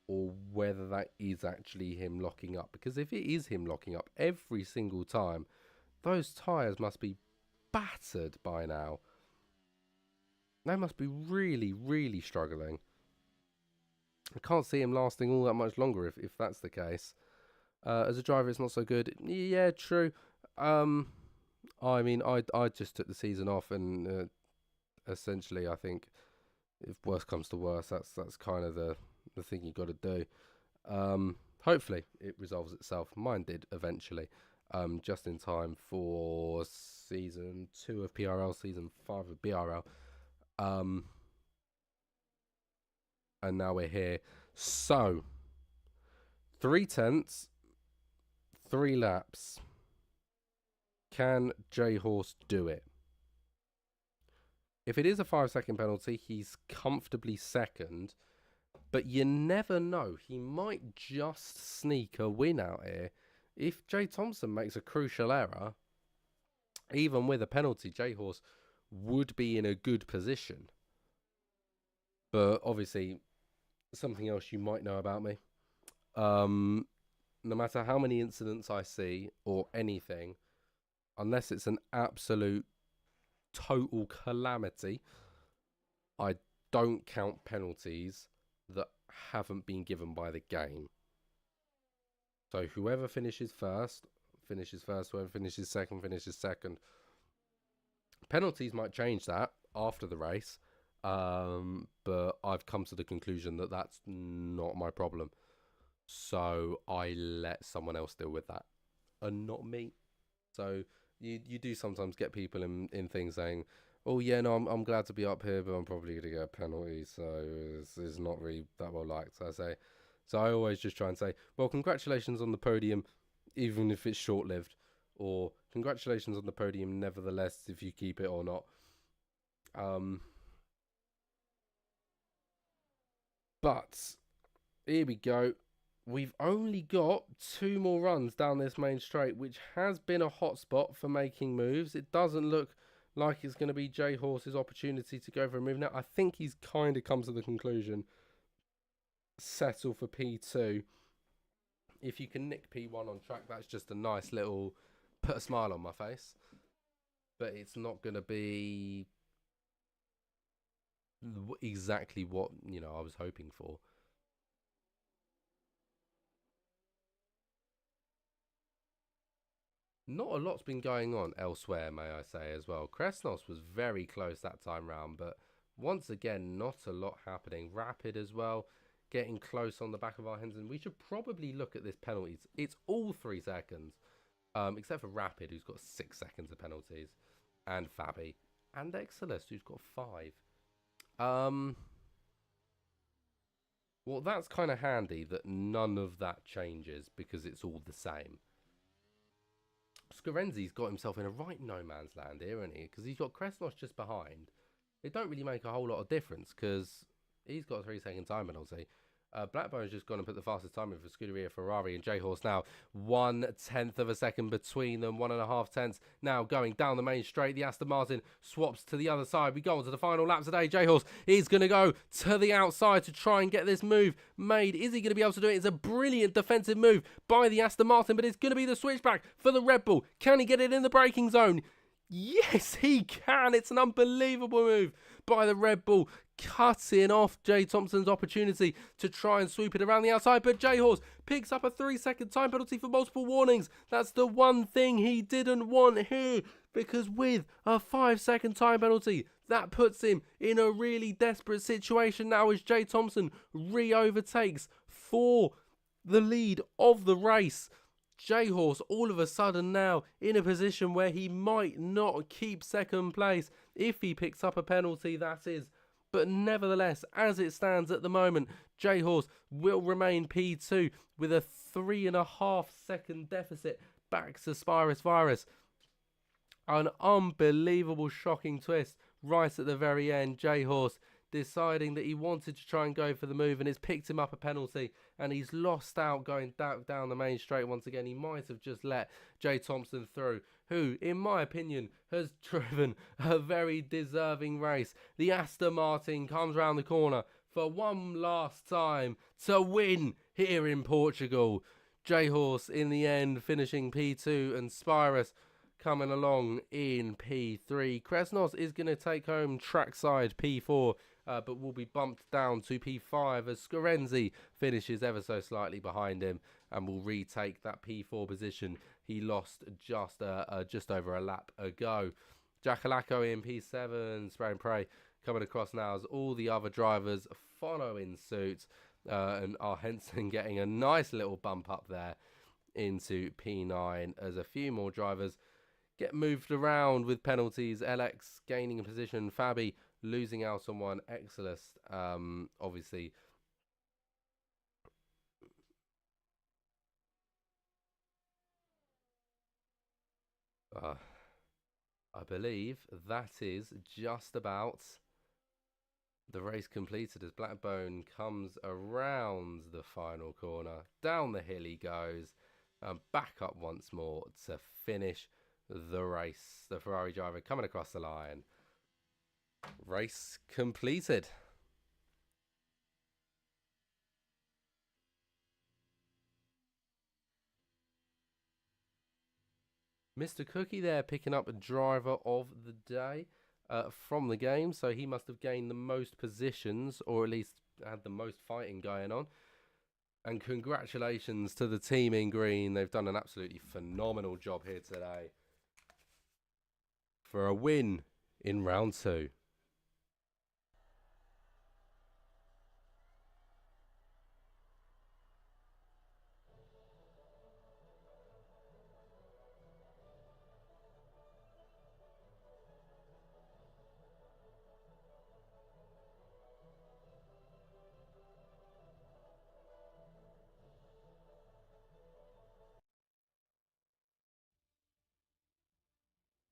or whether that is actually him locking up. Because if it is him locking up every single time, those tyres must be battered by now. They must be really, really struggling. I can't see him lasting all that much longer if that's the case. As a driver, it's not so good. Yeah, true. I mean, I just took the season off, and essentially, I think if worse comes to worse, that's kind of the thing you got to do. Hopefully, it resolves itself. Mine did eventually. Just in time for season 2 of PRL, season 5 of BRL. And now we're here. So, 3 tenths, 3 laps. Can J Horse do it? If it is a 5-second penalty, he's comfortably second. But you never know. He might just sneak a win out here. If Jay Thompson makes a crucial error, even with a penalty, J Horse would be in a good position. But obviously, something else you might know about me. No matter how many incidents I see or anything, unless it's an absolute total calamity, I don't count penalties that haven't been given by the game. So whoever finishes first, whoever finishes second. Penalties might change that after the race, but I've come to the conclusion that that's not my problem. So I let someone else deal with that, and not me. So you do sometimes get people in things saying, oh yeah, no, I'm glad to be up here, but I'm probably going to get a penalty, so it's not really that well liked. So I always just try and say, well, congratulations on the podium, even if it's short-lived, or congratulations on the podium, nevertheless, if you keep it or not. But here we go. We've only got 2 more runs down this main straight, which has been a hot spot for making moves. It doesn't look like it's going to be J Horse's opportunity to go for a move now. I think he's kind of come to the conclusion, settle for P2. If you can nick P1 on track, that's just a nice little put a smile on my face. But it's not going to be exactly what, I was hoping for. Not a lot's been going on elsewhere, may I say, as well. Kresnos was very close that time round, but once again, not a lot happening. Rapid as well, getting close on the back of our Henson. We should probably look at this penalties. It's all 3 seconds, except for Rapid, who's got 6 seconds of penalties, and Fabi, and Excelus, who's got 5. Well, that's kind of handy that none of that changes because it's all the same. Scarenzi's got himself in a right no man's land here, isn't he? Because he's got Kresnos just behind. It don't really make a whole lot of difference because he's got a 3-second time penalty. Blackbone's just gone and put the fastest time in for Scuderia Ferrari and J-Horse now. 1/10 of a second between them, 1.5 tenths. Now going down the main straight, the Aston Martin swaps to the other side. We go on to the final lap today. J-Horse is going to go to the outside to try and get this move made. Is he going to be able to do it? It's a brilliant defensive move by the Aston Martin, but it's going to be the switchback for the Red Bull. Can he get it in the braking zone? Yes, he can. It's an unbelievable move by the Red Bull, cutting off Jay Thompson's opportunity to try and sweep it around the outside. But J Horse picks up a 3-second time penalty for multiple warnings. That's the one thing he didn't want here. because with a 5-second time penalty, that puts him in a really desperate situation now as Jay Thompson re-overtakes for the lead of the race. J Horse all of a sudden now in a position where he might not keep second place if he picks up a penalty, that is. But nevertheless, as it stands at the moment, J Horse will remain P2 with a 3.5 second deficit back to Spirus Virus. An unbelievable shocking twist right at the very end. J Horse deciding that he wanted to try and go for the move, and it's picked him up a penalty, and he's lost out going down the main straight once again. He might have just let Jay Thompson through, who, in my opinion, has driven a very deserving race. The Aston Martin comes round the corner for one last time to win here in Portugal. J Horse in the end finishing P2 and Spirus coming along in P3. Kresnos is going to take home trackside P4, but will be bumped down to P5 as Scorenzi finishes ever so slightly behind him and will retake that P4 position he lost just over a lap ago. Jackalacco in P7, Spray and Pray coming across now as all the other drivers follow in suit, and our Henson getting a nice little bump up there into P9 as a few more drivers get moved around with penalties. LX gaining a position, Fabi losing out on one, Exilus obviously I believe that is just about the race completed as Blackbone comes around the final corner. Down the hill he goes and back up once more to finish the race. The Ferrari driver coming across the line. Race completed. Mr. Cookie there picking up a driver of the day from the game. So he must have gained the most positions, or at least had the most fighting going on. And congratulations to the team in green. They've done an absolutely phenomenal job here today for a win in round 2.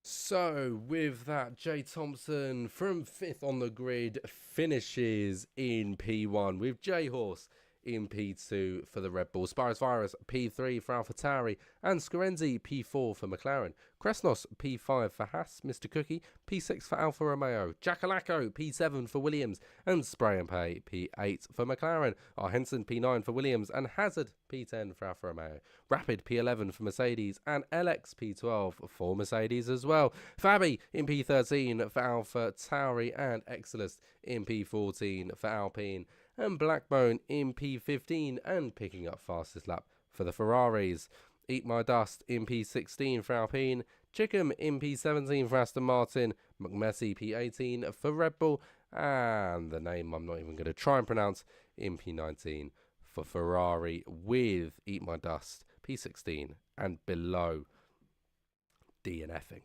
So, with that, Jay Thompson from 5th on the grid finishes in P1 with J Horse in P2 for the Red Bull, Spirus Virus P3 for AlphaTauri, and Scorenzi P4 for McLaren. Kresnos P5 for Haas, Mr. Cookie P6 for Alfa Romeo, Jackalacco P7 for Williams, and Spray and Pay P8 for McLaren. Our Henson P9 for Williams, and Hazard P10 for Alfa Romeo. Rapid P11 for Mercedes, and LX P12 for Mercedes as well. Fabi in P13 for Alpha Tauri, and Exilus in P14 for Alpine, and Blackbone in P15 and picking up fastest lap for the Ferraris. Eat My Dust in P16 for Alpine, Chickham in P17 for Aston Martin, McMessy P18 for Red Bull, and the name I'm not even going to try and pronounce in P19 for Ferrari, with Eat My Dust P16 and below DNFing.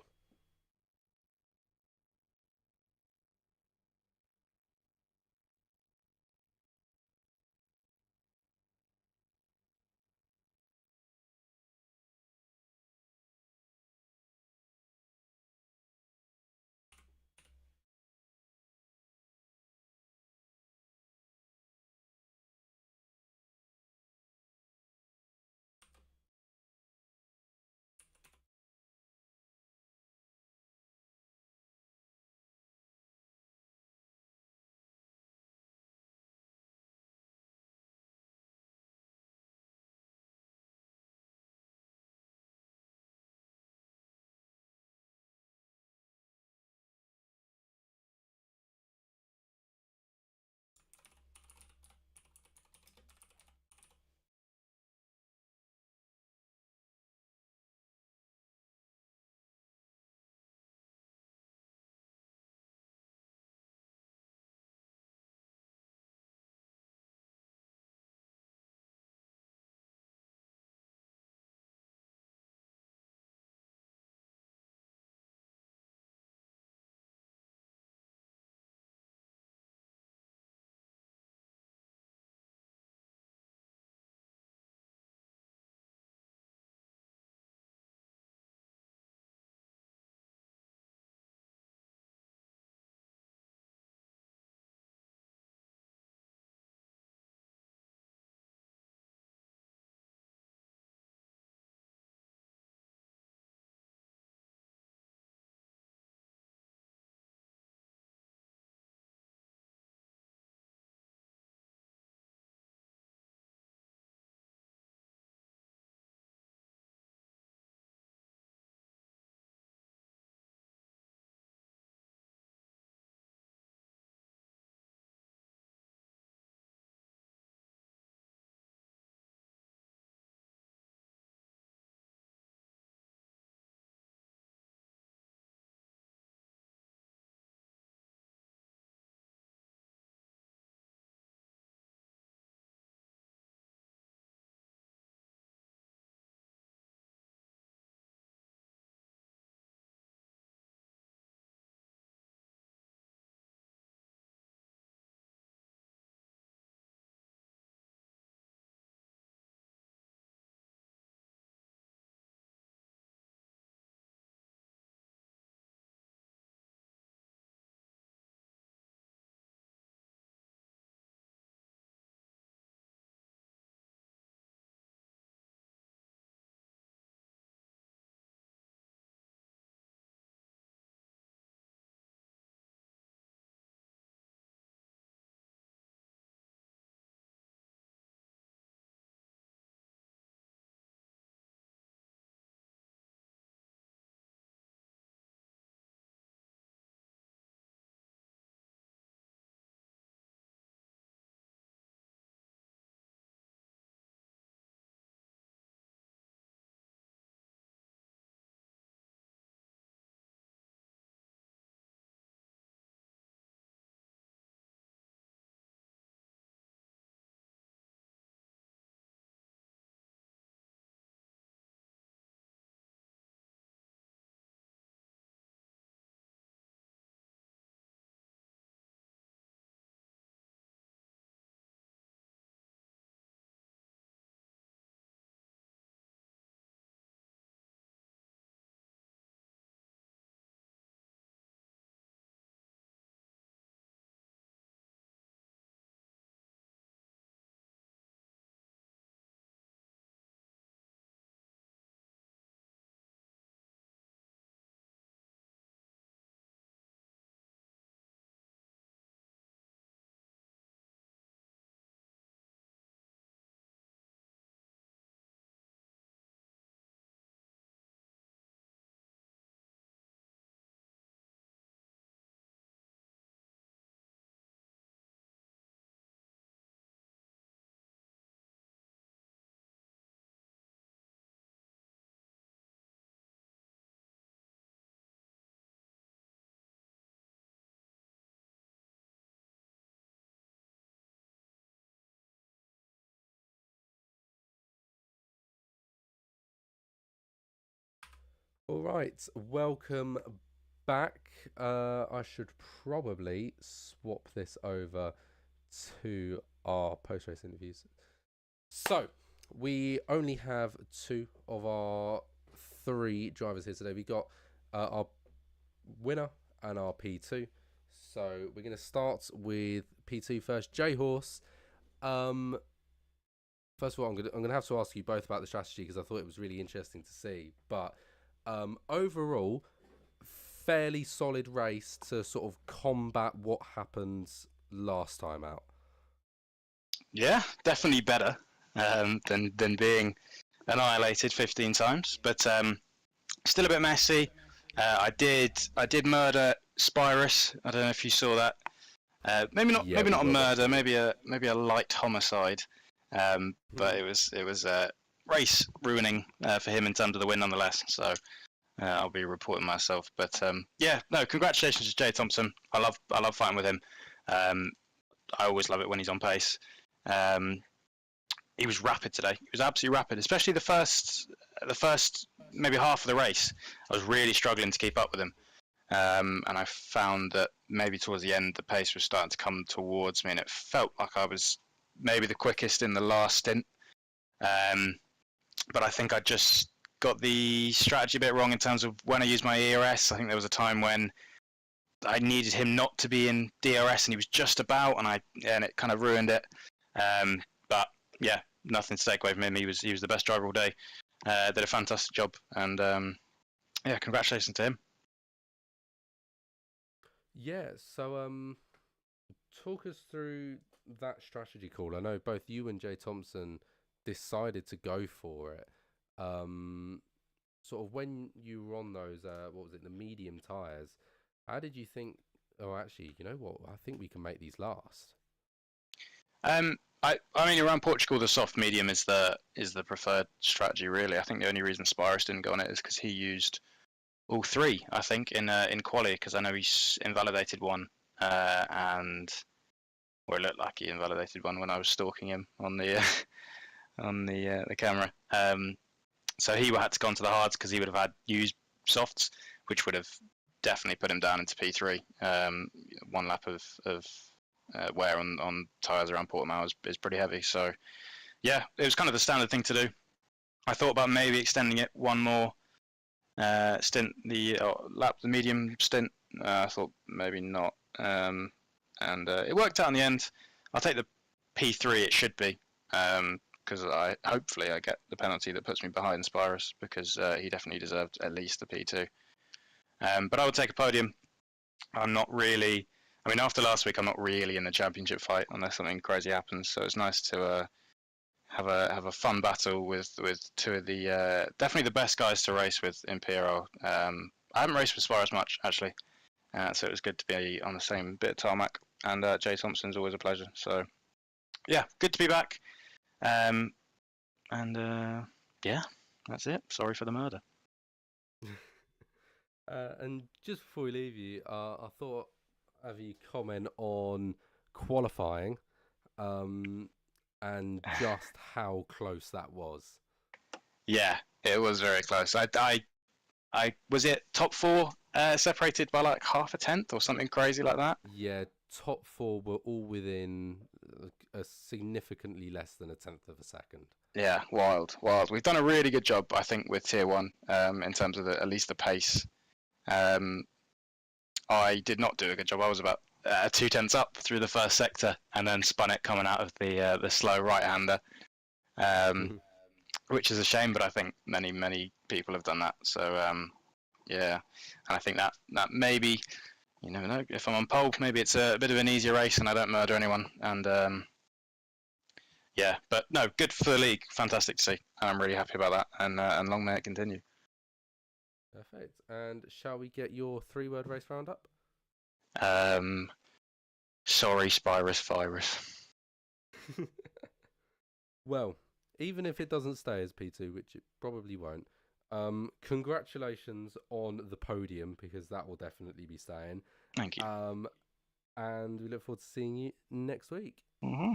All right, welcome back. I should probably swap this over to our post race interviews. So, we only have two of our three drivers here today. We got our winner and our P2. So, we're going to start with P2 first. J Horse. Um, First of all, I'm gonna have to ask you both about the strategy because I thought it was really interesting to see. But overall, fairly solid race to sort of combat what happened last time out. Yeah, definitely better than being annihilated 15 times, but still a bit messy. I did murder Spyrus. I don't know if you saw that. Maybe not. Yeah, Maybe we not a got that. murder. Maybe a light homicide. But it was a race ruining for him in terms of the win, nonetheless. So I'll be reporting myself. But yeah, no, congratulations to Jay Thompson. I love fighting with him. I always love it when he's on pace. He was rapid today. He was absolutely rapid, especially the first maybe half of the race. I was really struggling to keep up with him. And I found that maybe towards the end, the pace was starting to come towards me, and it felt like I was maybe the quickest in the last stint. But I think I just got the strategy a bit wrong in terms of when I used my ERS. I think there was a time when I needed him not to be in DRS, and he was just about, and it kind of ruined it. But yeah, nothing to take away from him. He was the best driver all day. Did a fantastic job, and yeah, congratulations to him. Yeah. So talk us through that strategy call. I know both you and Jay Thompson decided to go for it. Sort of when you were on those, what was it, the medium tires? How did you think? Oh, actually, you know what? I think we can make these last. I mean, around Portugal, the soft medium is the preferred strategy. Really, I think the only reason Spyrus didn't go on it is because he used all three. I think in quali, because I know he's invalidated one, and or it looked like he invalidated one when I was stalking him on the on the camera. So he had to go onto the hards because he would have had used softs, which would have definitely put him down into P3. One lap of wear on tyres around Portimao is pretty heavy. So yeah, it was kind of the standard thing to do. I thought about maybe extending it one more stint, the medium stint. I thought maybe not, and it worked out in the end. I'll take the P3. It should be. Because hopefully I get the penalty that puts me behind Spyrus, because he definitely deserved at least the P2. But I would take a podium. I'm not really. I mean, after last week, I'm not really in the championship fight unless something crazy happens. So it's nice to have a fun battle with two of the definitely the best guys to race with in PRL. I haven't raced with Spyrus much actually, so it was good to be on the same bit of tarmac. And Jay Thompson's always a pleasure. So yeah, good to be back. And yeah, that's it. Sorry for the murder. And just before we leave you, I thought have you comment on qualifying, and just how close that was. Yeah, it was very close. I was it top four, separated by like half a tenth or something crazy like that. Yeah, top four were all within a significantly less than a tenth of a second. Yeah, wild. We've done a really good job, I think, with Tier 1 in terms of at least the pace. I did not do a good job. I was about 2 tenths up through the first sector and then spun it coming out of the slow right-hander, which is a shame, but I think many people have done that. So, yeah, and I think that maybe, you never know, if I'm on pole, maybe it's a bit of an easier race and I don't murder anyone. And yeah, but no, good for the league. Fantastic to see. And I'm really happy about that. And long may it continue. Perfect. And shall we get your 3-word race roundup? Sorry, Spyrus virus. Well, even if it doesn't stay as P2, which it probably won't, congratulations on the podium, because that will definitely be staying. Thank you. And we look forward to seeing you next week. Mm-hmm.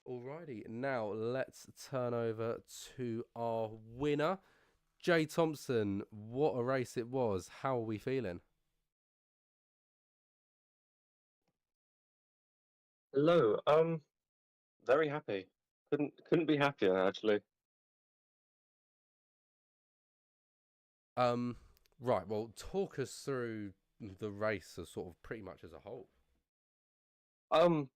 Alrighty, now let's turn over to our winner. Jay Thompson, what a race it was. How are we feeling? Hello. Very happy. Couldn't be happier actually. Um, right. Well, talk us through the race as sort of pretty much as a whole. Um,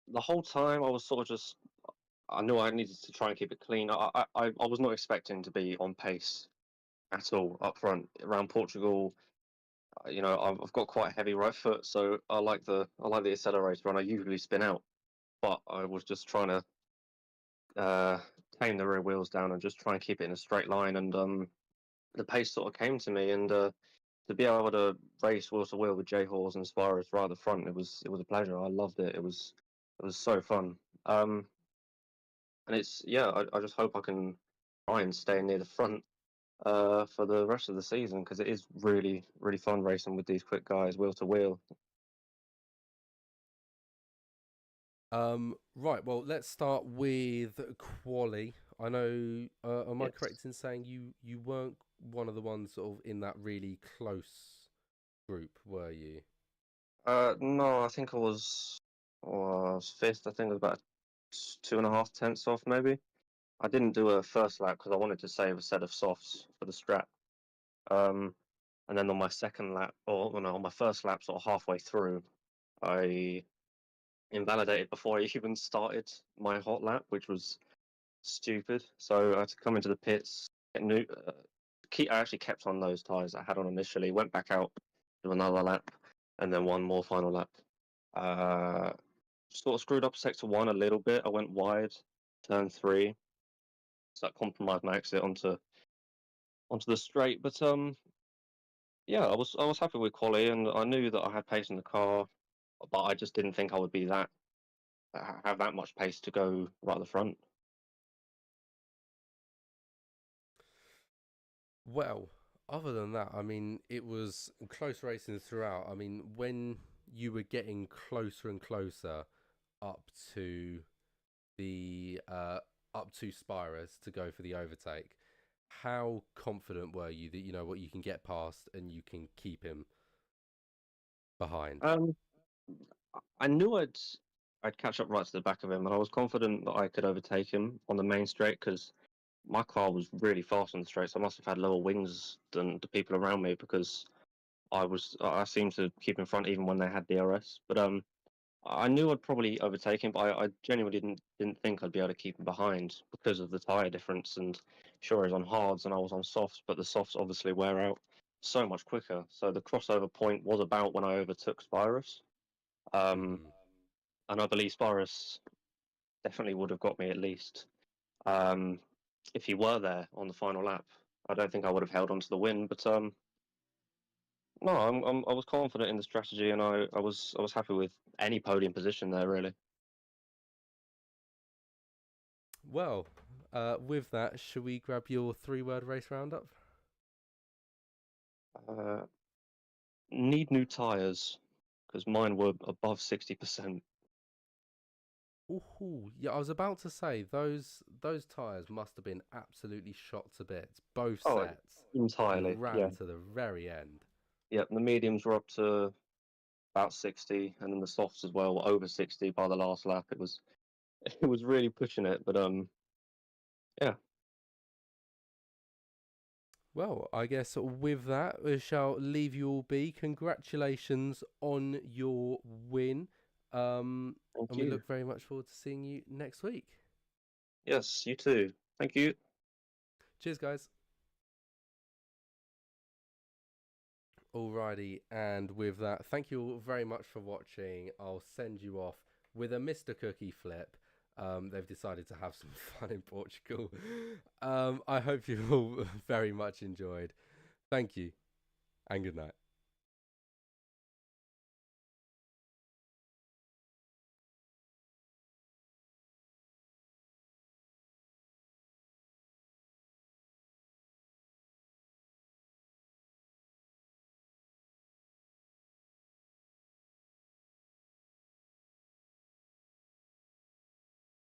the whole time I was sort of just I knew I needed to try and keep it clean. I was not expecting to be on pace at all up front around Portugal. You know, I've got quite a heavy right foot, so I like the accelerator, and I usually spin out. But I was just trying to uh tame the rear wheels down and just try and keep it in a straight line, and the pace sort of came to me, and to be able to race wheel to wheel with J Hawes and Suarez right at the front, it was a pleasure. I loved it. It was so fun. And it's yeah, I just hope I can try and stay near the front for the rest of the season because it is really fun racing with these quick guys wheel to wheel. Right. Well, let's start with quali. I know. Am I Yes. correct in saying you weren't one of the ones sort of in that really close group, were you? No, I think I was fifth. I think it was about 2.5 tenths off maybe. I didn't do a first lap because I wanted to save a set of softs for the strap. Um, and then on my second lap, or well, no, on my first lap, sort of halfway through, I invalidated before I even started my hot lap, which was stupid. So I had to come into the pits. I actually kept on those tyres I had on initially. Went back out, do another lap, and then one more final lap. Uh, Sort of screwed up sector one a little bit. I went wide, turn three, so that compromised my exit onto the straight. But yeah, I was happy with quali, and I knew that I had pace in the car, but I just didn't think I would be that have that much pace to go right at the front. Well, other than that, I mean, it was close racing throughout. I mean, when you were getting closer and closer up to the up to Spirus to go for the overtake, how confident were you that you know what you can get past and you can keep him behind? Um, I knew I'd catch up right to the back of him, and I was confident that I could overtake him on the main straight because my car was really fast on the straight, so I must have had lower wings than the people around me because I seemed to keep in front even when they had DRS. But I knew I'd probably overtake him, but I genuinely didn't think I'd be able to keep him behind because of the tyre difference. And sure, he's on hards and I was on softs, but the softs obviously wear out so much quicker. So the crossover point was about when I overtook Spirus. Um, Mm-hmm. and I believe Spirus definitely would have got me at least. Um, if he were there on the final lap, I don't think I would have held on to the win. But no, I was confident in the strategy, and I was happy with any podium position there really. Well, with that, should we grab your three-word race roundup? Uh, Need new tires because mine were above 60%. Ooh, yeah, I was about to say those tires must have been absolutely shot to bits, both Oh, sets, entirely. and ran Yeah. to the very end. Yeah. The mediums were up to about 60, and then the softs as well were over 60 by the last lap. It was it was really pushing it, but yeah. Well, I guess with that, we shall leave you all be. Congratulations on your win. Thank And we you. look very much forward to seeing you next week. Yes, you too. Thank you. Cheers, guys. Alrighty, and with that, thank you all very much for watching. I'll send you off with a Mr. Cookie flip. They've decided to have some fun in Portugal. I hope you all very much enjoyed. Thank you, and good night.